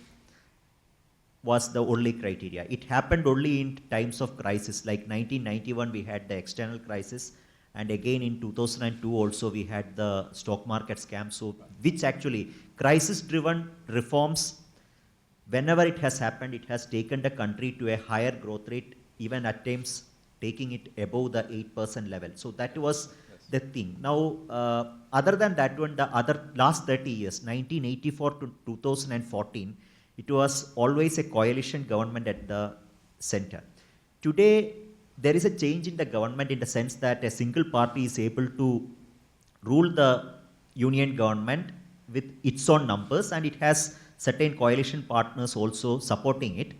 was the only criteria. It happened only in times of crisis, like 1991 we had the external crisis, and again in 2002 also we had the stock market scam, so which actually crisis-driven reforms, whenever it has happened, it has taken the country to a higher growth rate, even at times taking it above the 8% level. So that was the thing. Now, other than that one, the other last 30 years, 1984 to 2014, it was always a coalition government at the center. Today, there is a change in the government in the sense that a single party is able to rule the union government with its own numbers, and it has certain coalition partners also supporting it.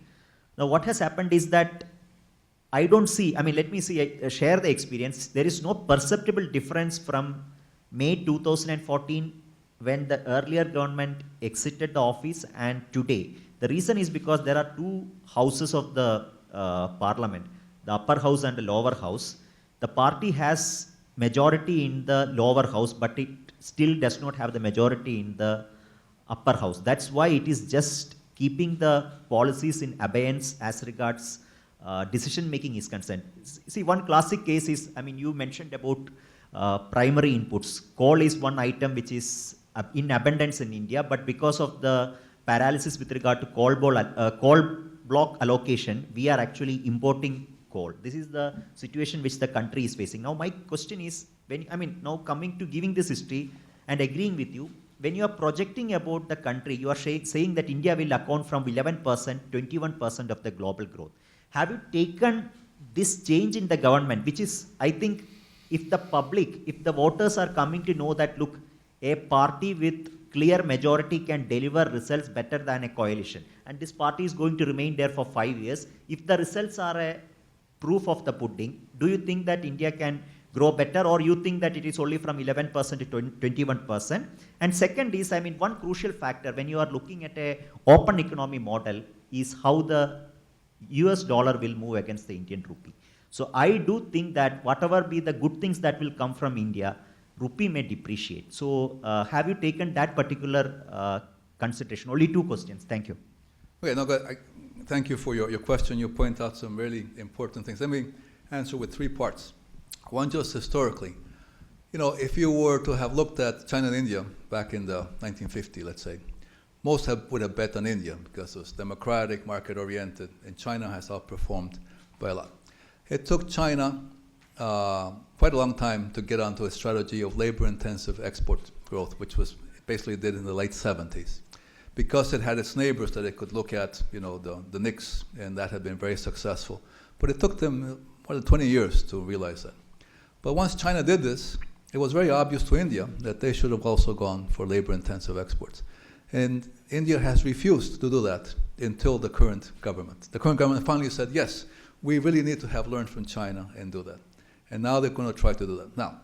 Now what has happened is that I don't see, let me share the experience. There is no perceptible difference from May 2014 when the earlier government exited the office and today. The reason is because there are two houses of the parliament, the upper house and the lower house. The party has majority in the lower house, but it still does not have the majority in the upper house. That's why it is just keeping the policies in abeyance as regards decision making is concerned. See, one classic case is, you mentioned about primary inputs. Coal is one item which is in abundance in India, but because of the paralysis with regard to coal block allocation, we are actually importing coal. This is the situation which the country is facing. Now my question is, now coming to giving this history and agreeing with you, when you are projecting about the country, you are saying that India will account from 11%, 21% of the global growth. Have you taken this change in the government, which is, I think, if the public, if the voters are coming to know that, look, a party with clear majority can deliver results better than a coalition, and this party is going to remain there for 5 years, if the results are a proof of the pudding, do you think that India can grow better, or you think that it is only from 11% to 21%? And second is, one crucial factor when you are looking at a open economy model is how the US dollar will move against the Indian rupee. So I do think that whatever be the good things that will come from India, rupee may depreciate. So have you taken that particular consideration? Only two questions. Thank you. Okay, no, thank you for your question. You point out some really important things. Let me answer with 3 parts. One, just historically. If you were to have looked at China and India back in the 1950s, let's say, most would have bet on India because it was democratic, market-oriented, and China has outperformed by a lot. It took China quite a long time to get onto a strategy of labor-intensive export growth, which was basically did in the late 70s. Because it had its neighbors that it could look at, the NICs, and that had been very successful. But it took them more than 20 years to realize that. But once China did this, it was very obvious to India that they should have also gone for labor-intensive exports. And India has refused to do that until the current government. The current government finally said, yes, we really need to have learned from China and do that. And now they're going to try to do that. Now,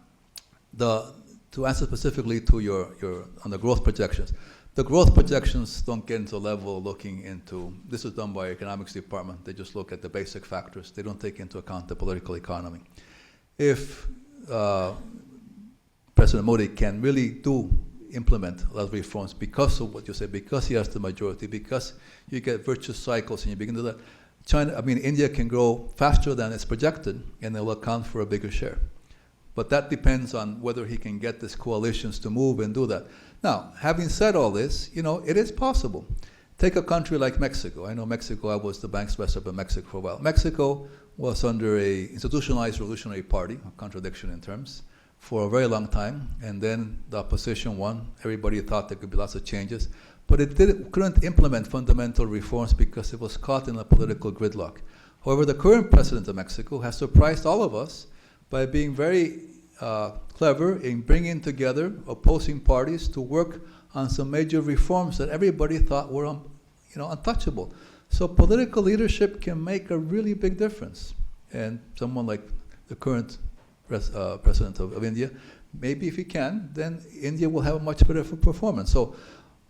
to answer specifically to your on the growth projections, the growth projections don't get into level looking into, this is done by economics department, they just look at the basic factors. They don't take into account the political economy. If President Modi can really implement a lot of reforms because of what you say, because he has the majority, because you get virtuous cycles and you begin to do that, India can grow faster than it's projected and it will account for a bigger share. But that depends on whether he can get these coalitions to move and do that. Now, having said all this, it is possible. Take a country like Mexico. I know Mexico, I was the banks president of Mexico for a while. Mexico was under a institutionalized revolutionary party, a contradiction in terms, for a very long time, and then the opposition won. Everybody thought there could be lots of changes, but it couldn't implement fundamental reforms because it was caught in a political gridlock. However, the current president of Mexico has surprised all of us by being very clever in bringing together opposing parties to work on some major reforms that everybody thought were untouchable. So political leadership can make a really big difference. And someone like the current president of India, maybe if he can, then India will have a much better performance. So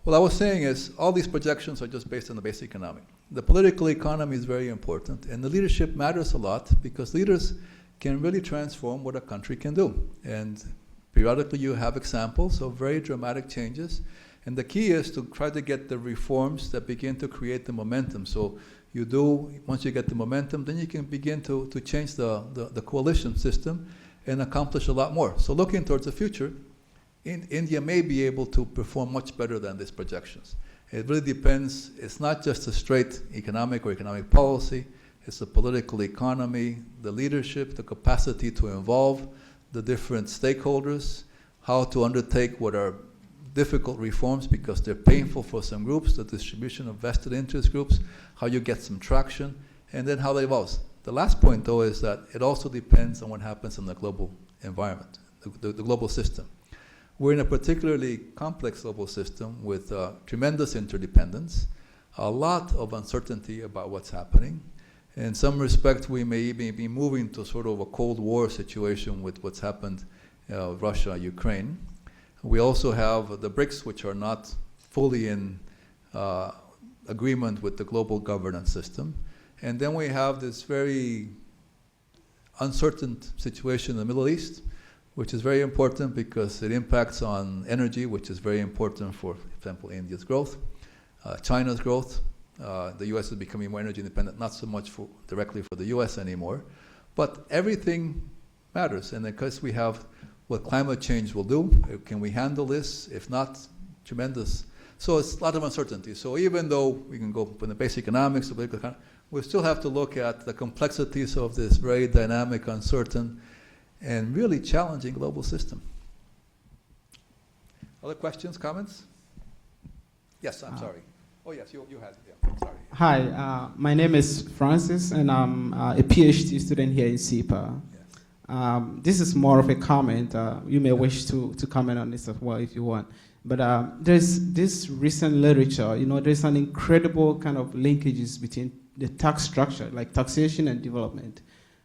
what I was saying is all these projections are just based on the basic economic. The political economy is very important, and the leadership matters a lot because leaders can really transform what a country can do. And periodically you have examples of very dramatic changes, and the key is to try to get the reforms that begin to create the momentum. So once you get the momentum, then you can begin to change the coalition system and accomplish a lot more. So looking towards the future, India may be able to perform much better than these projections. It really depends. It's not just a straight economic or economic policy. It's the political economy, the leadership, the capacity to involve the different stakeholders, how to undertake what are difficult reforms because they're painful for some groups, the distribution of vested interest groups, how you get some traction, and then how they evolve. The last point, though, is that it also depends on what happens in the global environment, the global system. We're in a particularly complex global system with tremendous interdependence, a lot of uncertainty about what's happening. In some respects, we may even be moving to sort of a Cold War situation with what's happened Russia, Ukraine. We also have the BRICS, which are not fully in agreement with the global governance system. And then we have this very uncertain situation in the Middle East, which is very important because it impacts on energy, which is very important for example, India's growth, China's growth. The U.S. is becoming more energy independent, not so much directly for the U.S. anymore. But everything matters. And because we have what climate change will do, can we handle this? If not, tremendous. So it's a lot of uncertainty. So even though we can go from the basic economics to political economy, we still have to look at the complexities of this very dynamic, uncertain, and really challenging global system. Other questions, comments? Yes, I'm sorry. Oh, yes, you had, yeah, sorry. Hi, my name is Francis, and I'm a PhD student here in CEPA. Yes. This is more of a comment. You may wish to comment on this as well if you want. But there's this recent literature, there's an incredible kind of linkages between the tax structure, like taxation and development,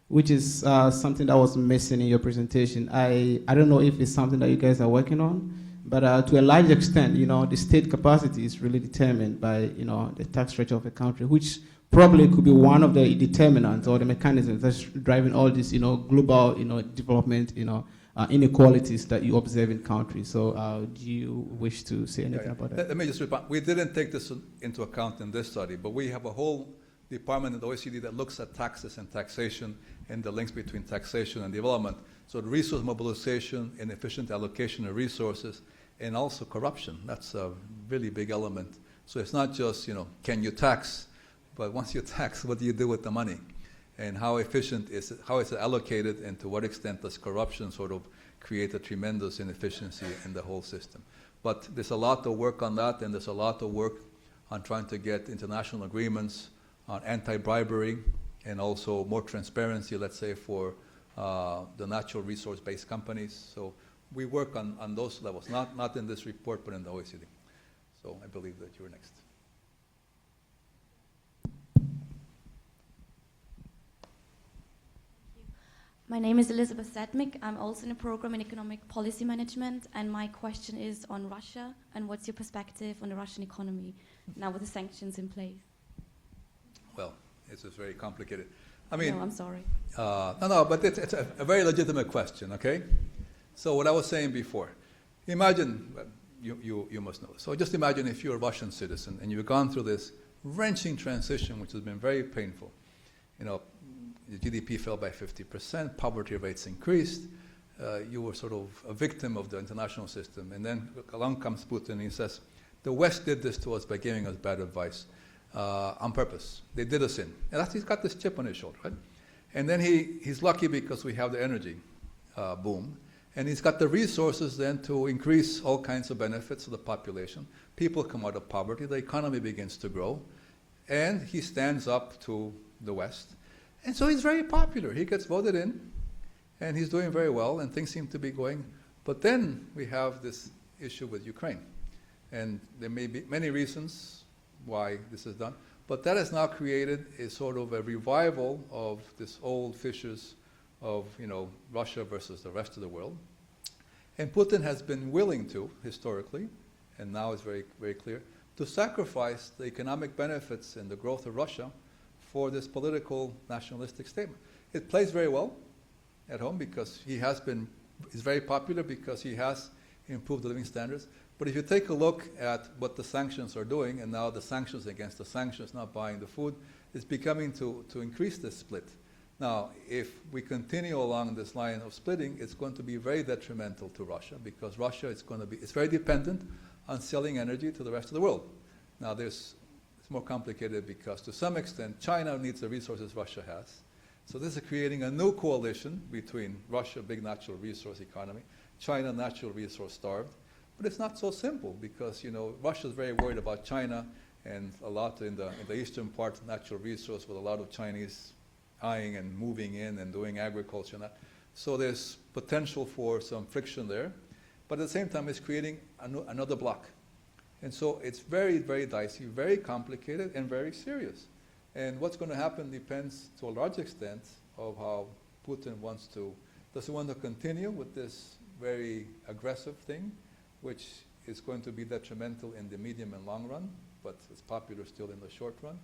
which is something that was missing in your presentation. I don't know if it's something that you guys are working on, but to a large extent, the state capacity is really determined by, the tax structure of a country, which probably could be one of the determinants or the mechanisms that's driving all this, global, development, inequalities that you observe in countries. So do you wish to say anything about that? Let me just respond. We didn't take this into account in this study, but we have a whole department in the OECD that looks at taxes and taxation and the links between taxation and development. So the resource mobilization and efficient allocation of resources, and also corruption. That's a really big element. So it's not just, can you tax, but once you tax, what do you do with the money? And how efficient is it, how is it allocated, and to what extent does corruption sort of create a tremendous inefficiency in the whole system? But there's a lot of work on that, and there's a lot of work on trying to get international agreements on anti-bribery and also more transparency, let's say, for the natural resource-based companies. So we work on those levels, not in this report, but in the OECD. So I believe that you're next. My name is Elizabeth Sedmick. I'm also in a program in economic policy management, and my question is on Russia, and what's your perspective on the Russian economy now with the sanctions in place? Well, it's just very complicated. I mean, No, I'm sorry. No, but it's a very legitimate question, okay? So what I was saying before, imagine, you must know. So just imagine if you're a Russian citizen and you've gone through this wrenching transition, which has been very painful. The GDP fell by 50%, poverty rates increased, you were sort of a victim of the international system. And then along comes Putin and he says, the West did this to us by giving us bad advice on purpose. They did us in. And he's got this chip on his shoulder, right? And then he's lucky because we have the energy boom. And he's got the resources then to increase all kinds of benefits to the population. People come out of poverty, the economy begins to grow, and he stands up to the West. And so he's very popular. He gets voted in, and he's doing very well, and things seem to be going. But then we have this issue with Ukraine. And there may be many reasons why this is done, but that has now created a sort of a revival of this old fissures of, Russia versus the rest of the world. And Putin has been willing to, historically, and now it's very, very clear, to sacrifice the economic benefits and the growth of Russia for this political nationalistic statement. It plays very well at home because he's very popular because he has improved the living standards. But if you take a look at what the sanctions are doing, and now the sanctions against the sanctions, not buying the food, is becoming to increase this split. Now, if we continue along this line of splitting, it's going to be very detrimental to Russia because Russia is it's very dependent on selling energy to the rest of the world. Now, it's more complicated because to some extent, China needs the resources Russia has. So this is creating a new coalition between Russia, big natural resource economy, China, natural resource starved. But it's not so simple because, Russia is very worried about China and a lot in the eastern part, natural resource with a lot of Chinese eyeing and moving in and doing agriculture and that. So there's potential for some friction there. But at the same time, it's creating another block. And so it's very, very dicey, very complicated, and very serious. And what's going to happen depends to a large extent of how Putin does he want to continue with this very aggressive thing, which is going to be detrimental in the medium and long run, but it's popular still in the short run?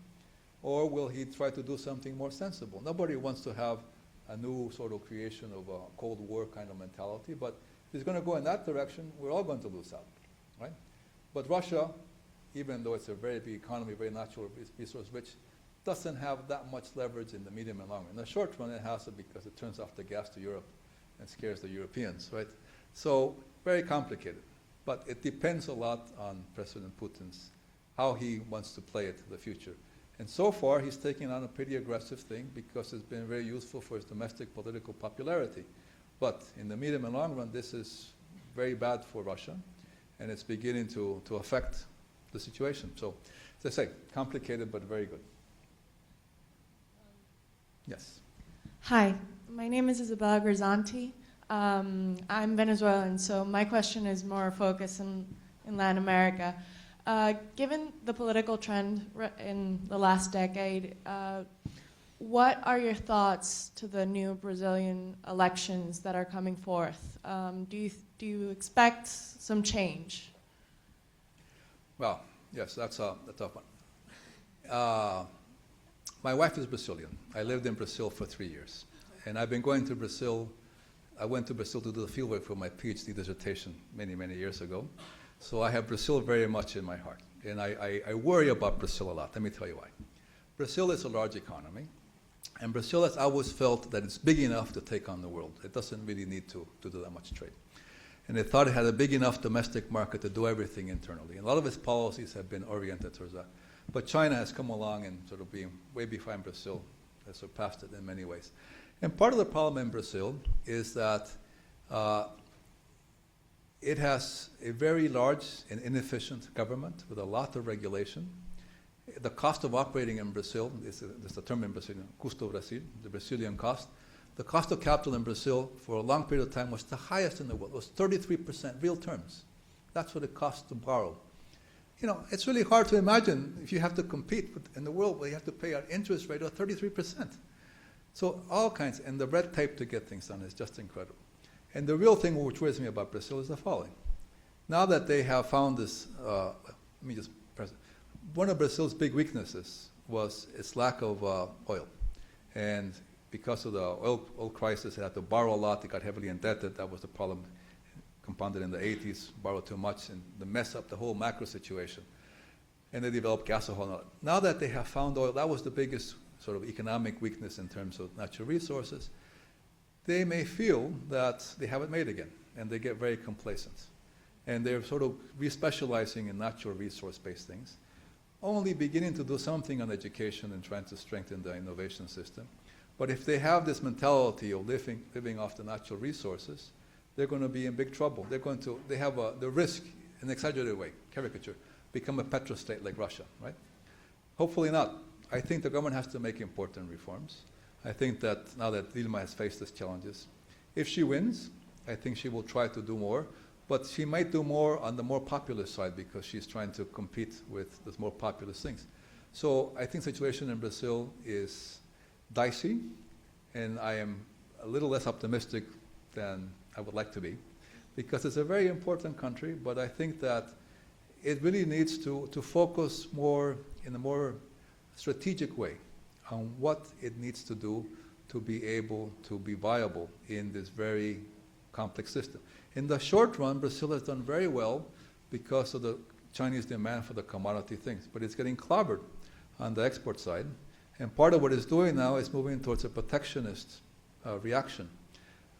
Or will he try to do something more sensible? Nobody wants to have a new sort of creation of a Cold War kind of mentality, but if he's going to go in that direction, we're all going to lose out, right? But Russia, even though it's a very big economy, very natural resource rich, doesn't have that much leverage in the medium and long run. In the short run, it has it because it turns off the gas to Europe and scares the Europeans, right? So very complicated. But it depends a lot on President Putin's, how he wants to play it in the future. And so far, he's taking on a pretty aggressive thing because it's been very useful for his domestic political popularity. But in the medium and long run, this is very bad for Russia, and it's beginning to affect the situation. So, as I say, complicated but very good. Yes. Hi, my name is Isabella Grzanti. I'm Venezuelan, so my question is more focused in Latin America. Given the political trend in the last decade, what are your thoughts to the new Brazilian elections that are coming forth? Do you expect some change? Well, yes, that's a tough one. My wife is Brazilian. I lived in Brazil for 3 years. And I've been going to Brazil. I went to Brazil to do the fieldwork for my PhD dissertation many, many years ago. So I have Brazil very much in my heart. And I worry about Brazil a lot. Let me tell you why. Brazil is a large economy. And Brazil has always felt that it's big enough to take on the world. It doesn't really need to do that much trade. And they thought it had a big enough domestic market to do everything internally. And a lot of its policies have been oriented towards that. But China has come along and sort of being way behind Brazil, has surpassed it in many ways. And part of the problem in Brazil is that it has a very large and inefficient government with a lot of regulation. The cost of operating in Brazil, is the term in Brazilian, custo Brasil, the Brazilian cost. The cost of capital in Brazil for a long period of time was the highest in the world. It was 33% real terms. That's what it costs to borrow. It's really hard to imagine if you have to compete in the world where you have to pay an interest rate of 33%. So all kinds, and the red tape to get things done is just incredible. And the real thing which worries me about Brazil is the following. Now that they have found this, one of Brazil's big weaknesses was its lack of oil. And because of the oil crisis, they had to borrow a lot, they got heavily indebted, that was the problem. Compounded in the 80s, borrowed too much, and they mess up the whole macro situation. And they developed gasohol. Now that they have found oil, that was the biggest sort of economic weakness in terms of natural resources. They may feel that they have it made again, and they get very complacent. And they're sort of respecializing in natural resource-based things, only beginning to do something on education and trying to strengthen the innovation system. But if they have this mentality of living off the natural resources, they're going to be in big trouble. They have the risk, in an exaggerated way, caricature, become a petrostate like Russia, right? Hopefully not. I think the government has to make important reforms. I think that now that Dilma has faced these challenges, if she wins, I think she will try to do more, but she might do more on the more populist side because she's trying to compete with the more populist things. So I think the situation in Brazil is dicey, and I am a little less optimistic than I would like to be, because it's a very important country, but I think that it really needs to focus more in a more strategic way on what it needs to do to be able to be viable in this very complex system. In the short run, Brazil has done very well because of the Chinese demand for the commodity things, but it's getting clobbered on the export side. And part of what it's doing now is moving towards a protectionist reaction.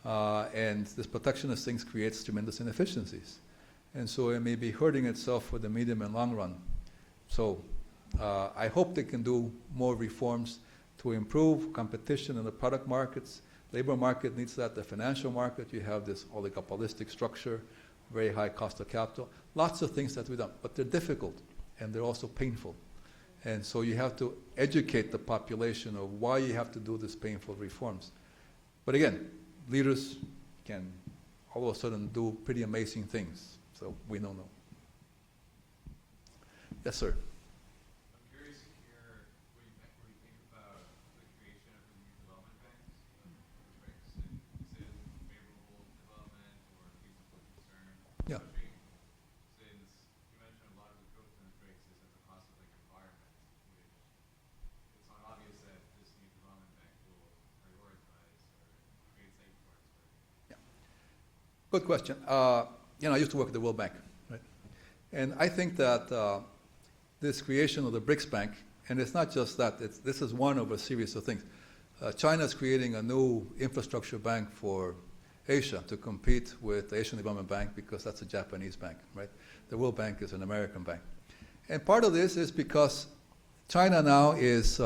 And this protectionist things creates tremendous inefficiencies. And so it may be hurting itself for the medium and long run. So I hope they can do more reforms to improve competition in the product markets. Labor market needs that. The financial market, you have this oligopolistic structure, very high cost of capital. Lots of things that we've done, but they're difficult and they're also painful. And so you have to educate the population of why you have to do these painful reforms. But again, leaders can all of a sudden do pretty amazing things. So we don't know. Yes, sir. I'm curious to hear what you think about the creation of the new development banks. Is it favorable development or feasible concern? Yeah. Since you mentioned a lot of the growth in the BRICS is at the cost of the environment, which it's not obvious that this new development bank will prioritize or create safeguards for. Yeah. Good question. I used to work at the World Bank, right? And I think that this creation of the BRICS Bank, and it's not just that, this is one of a series of things. China is creating a new infrastructure bank for Asia to compete with the Asian Development Bank because that's a Japanese bank, right? The World Bank is an American bank. And part of this is because China now is,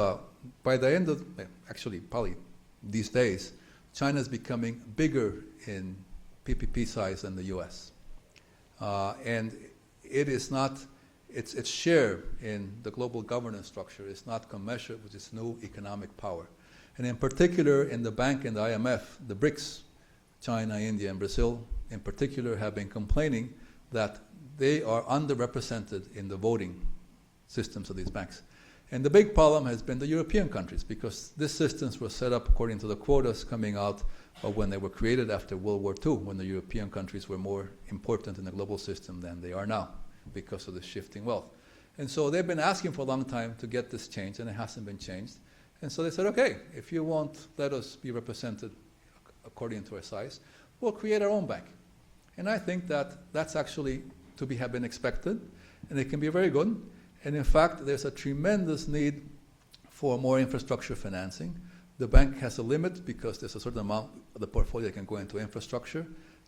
by the end of, actually probably these days, China is becoming bigger in PPP size than the US. And it is not, its share in the global governance structure is not commensurate with its new economic power. And in particular, in the bank and the IMF, the BRICS, China, India, and Brazil in particular, have been complaining that they are underrepresented in the voting systems of these banks. And the big problem has been the European countries, because these systems were set up according to the quotas coming out of when they were created after World War II, when the European countries were more important in the global system than they are now because of the shifting wealth. And so they've been asking for a long time to get this changed, and it hasn't been changed. And so they said, okay, if you won't let us be represented according to our size, we'll create our own bank. And I think that that's actually to have been expected, and it can be very good. And in fact, there's a tremendous need for more infrastructure financing. The bank has a limit because there's a certain amount of the portfolio that can go into infrastructure.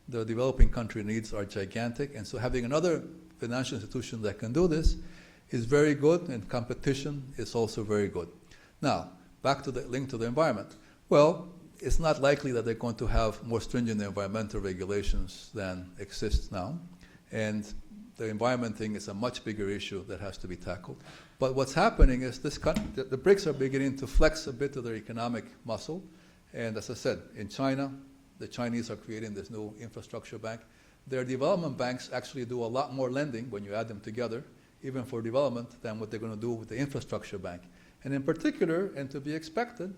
The developing country needs are gigantic, and so having another financial institution that can do this is very good, and competition is also very good. Now, back to the link to the environment. Well, it's not likely that they're going to have more stringent environmental regulations than exists now, and the environment thing is a much bigger issue that has to be tackled. But what's happening is the BRICS are beginning to flex a bit of their economic muscle, and as I said, in China, the Chinese are creating this new infrastructure bank. Their development banks actually do a lot more lending when you add them together, even for development, than what they're going to do with the infrastructure bank. And in particular, and to be expected,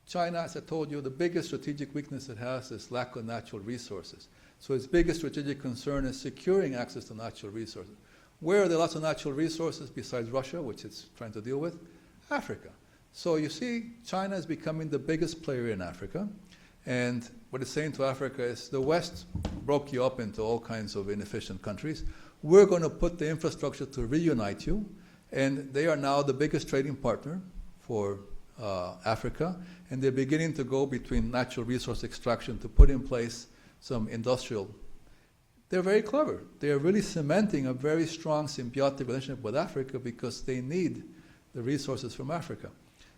China, as I told you, the biggest strategic weakness it has is lack of natural resources. So its biggest strategic concern is securing access to natural resources. Where are there lots of natural resources besides Russia, which it's trying to deal with? Africa. So you see, China is becoming the biggest player in Africa. And what it's saying to Africa is, the West broke you up into all kinds of inefficient countries. We're going to put the infrastructure to reunite you. And they are now the biggest trading partner for Africa. And they're beginning to go between natural resource extraction to put in place some industrial. They're very clever. They are really cementing a very strong symbiotic relationship with Africa because they need the resources from Africa.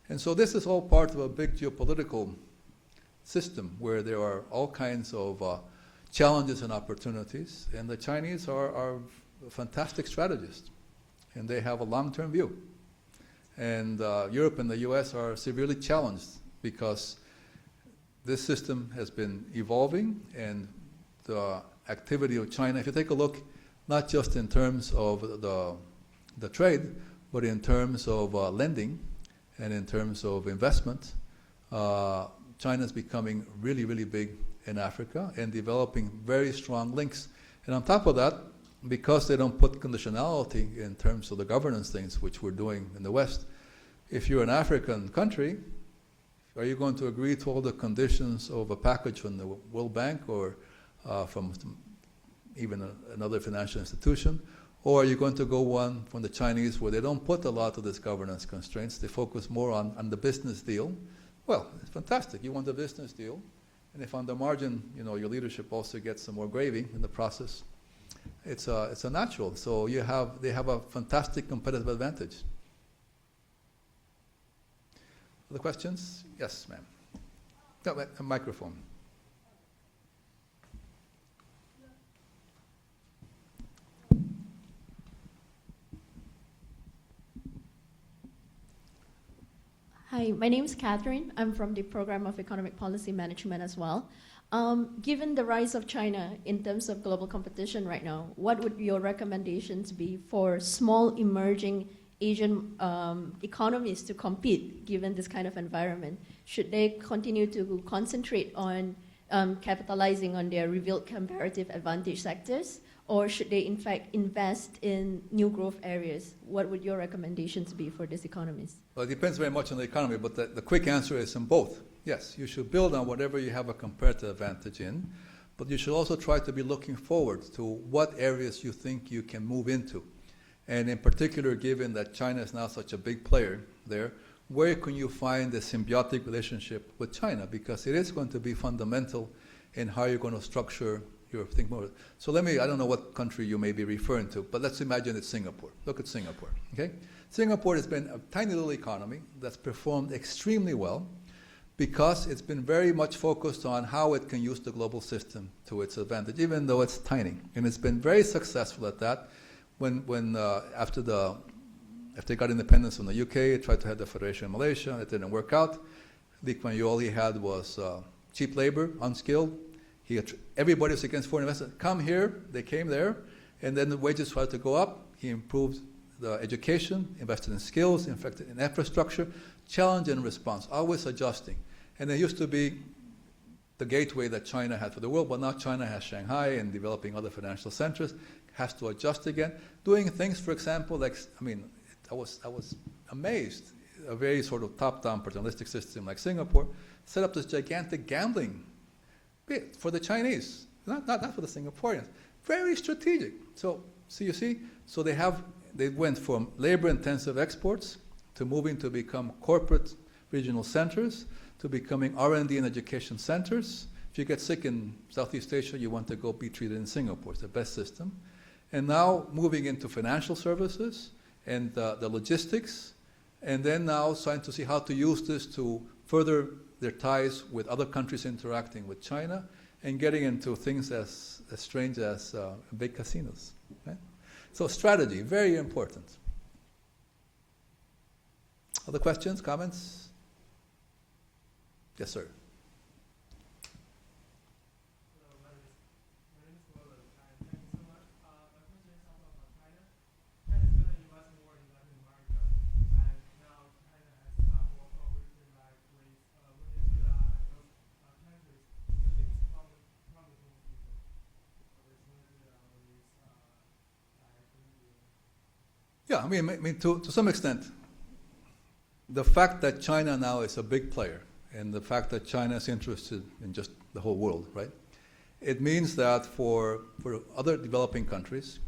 And so this is all part of a big geopolitical system where there are all kinds of challenges and opportunities. And the Chinese are fantastic strategists, and they have a long-term view. And Europe and the US are severely challenged because this system has been evolving, and the activity of China, if you take a look, not just in terms of the trade, but in terms of lending and in terms of investment, China is becoming really, really big in Africa and developing very strong links. And on top of that, because they don't put conditionality in terms of the governance things, which we're doing in the West, if you're an African country, are you going to agree to all the conditions of a package from the World Bank or from even another financial institution? Or are you going to go one from the Chinese where they don't put a lot of these governance constraints, they focus more on the business deal? Well, it's fantastic. You want the business deal. And if on the margin, your leadership also gets some more gravy in the process, it's a natural. So they have a fantastic competitive advantage. Other questions? Yes, ma'am. No, a microphone. Hi, my name is Catherine. I'm from the Program of Economic Policy Management as well. Given the rise of China in terms of global competition right now, what would your recommendations be for small emerging Asian economies to compete given this kind of environment? Should they continue to concentrate on capitalizing on their revealed comparative advantage sectors, or should they in fact invest in new growth areas? What would your recommendations be for these economies? Well, it depends very much on the economy, but the quick answer is in both. Yes, you should build on whatever you have a comparative advantage in, but you should also try to be looking forward to what areas you think you can move into. And in particular, given that China is now such a big player there, where can you find a symbiotic relationship with China? Because it is going to be fundamental in how you're going to structure your thing more. So I don't know what country you may be referring to, but let's imagine it's Singapore. Look at Singapore, okay? Singapore has been a tiny little economy that's performed extremely well because it's been very much focused on how it can use the global system to its advantage, even though it's tiny. And it's been very successful at that. After they got independence from the UK, it tried to have the Federation of Malaysia. It didn't work out. Lee Kuan Yew, all he had was cheap labor, unskilled. Everybody was against foreign investment. Come here, they came there, and then the wages started to go up. He improved the education, invested in skills, invested in infrastructure, challenge and response, always adjusting. And it used to be the gateway that China had for the world, but now China has Shanghai and developing other financial centers, has to adjust again, doing things, for example, I was amazed, a very sort of top-down paternalistic system like Singapore set up this gigantic gambling bit for the Chinese, not for the Singaporeans. Very strategic. So you see, so they went from labor-intensive exports to moving to become corporate regional centers, to becoming R&D and education centers. If you get sick in Southeast Asia, you want to go be treated in Singapore. It's the best system. And now moving into financial services and the logistics, and then now trying to see how to use this to further their ties with other countries interacting with China and getting into things as strange as big casinos. Right? So strategy, very important. Other questions, comments? Yes, sir. Yeah, I mean, to some extent, the fact that China now is a big player and the fact that China is interested in just the whole world, right? It means that for other developing countries,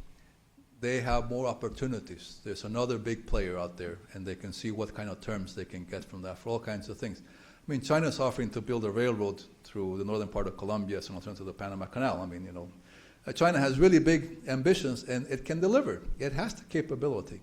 they have more opportunities. There's another big player out there, and they can see what kind of terms they can get from that for all kinds of things. I mean, China is offering to build a railroad through the northern part of Colombia as an alternative to the Panama Canal. I mean, China has really big ambitions, and it can deliver. It has the capability.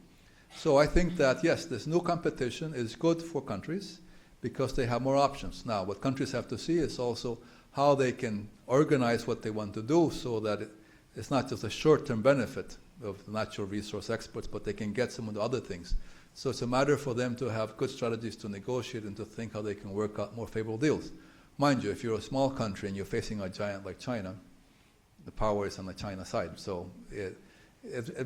So I think that, yes, this new competition is good for countries because they have more options. Now, what countries have to see is also how they can organize what they want to do so that it's not just a short-term benefit of natural resource exports, but they can get some of the other things. So it's a matter for them to have good strategies to negotiate and to think how they can work out more favorable deals. Mind you, if you're a small country and you're facing a giant like China, the power is on the China side. So it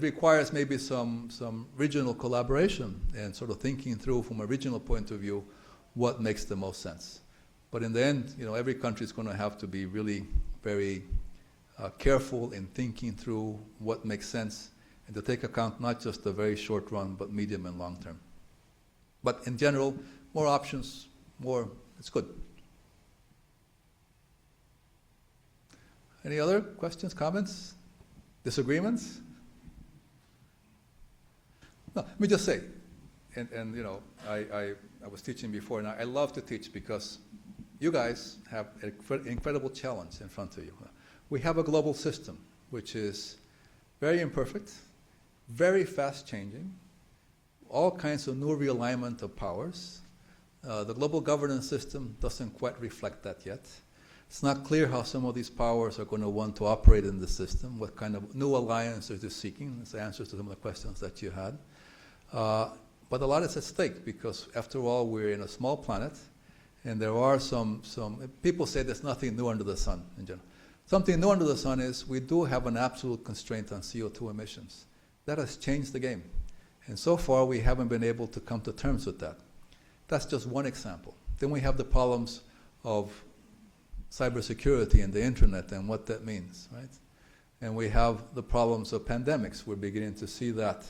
requires maybe some regional collaboration and sort of thinking through from a regional point of view what makes the most sense. But in the end, every country is going to have to be really very careful in thinking through what makes sense and to take account not just the very short run, but medium and long term. But in general, more options, it's good. Any other questions, comments, disagreements? No, let me just say, I was teaching before, and I love to teach because you guys have an incredible challenge in front of you. We have a global system which is very imperfect, very fast changing, all kinds of new realignment of powers. The global governance system doesn't quite reflect that yet. It's not clear how some of these powers are going to want to operate in the system, what kind of new alliances they're seeking. It's the answers to some of the questions that you had. But a lot is at stake because, after all, we're in a small planet, and there are some people say there's nothing new under the sun in general. Something new under the sun is we do have an absolute constraint on CO2 emissions. That has changed the game. And so far, we haven't been able to come to terms with that. That's just one example. Then we have the problems of cybersecurity and the internet and what that means, right? And we have the problems of pandemics. We're beginning to see that.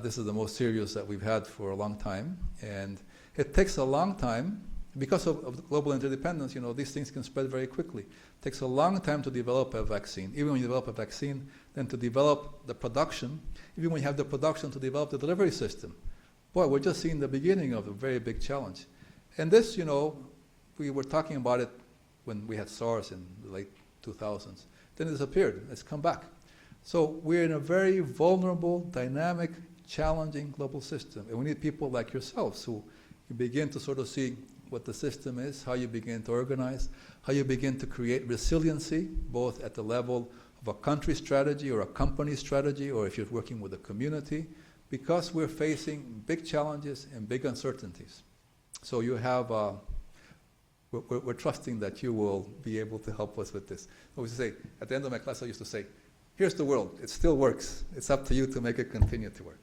This is the most serious that we've had for a long time. And it takes a long time, because of global interdependence, these things can spread very quickly. It takes a long time to develop a vaccine. Even when you develop a vaccine, then to develop the production, even when you have the production, to develop the delivery system. Boy, we're just seeing the beginning of a very big challenge. And this, we were talking about it when we had SARS in the late 2000s. Then it disappeared. It's come back. So we're in a very vulnerable, dynamic, challenging global system. And we need people like yourselves who you begin to sort of see what the system is, how you begin to organize, how you begin to create resiliency, both at the level of a country strategy or a company strategy, or if you're working with a community, because we're facing big challenges and big uncertainties. So you have we're trusting that you will be able to help us with this. I used to say, at the end of my class, I used to say, here's the world. It still works. It's up to you to make it continue to work.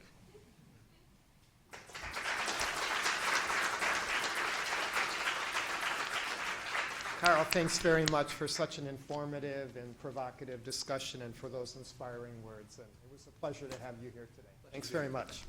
Carl, thanks very much for such an informative and provocative discussion and for those inspiring words. And it was a pleasure to have you here today. Thanks very much.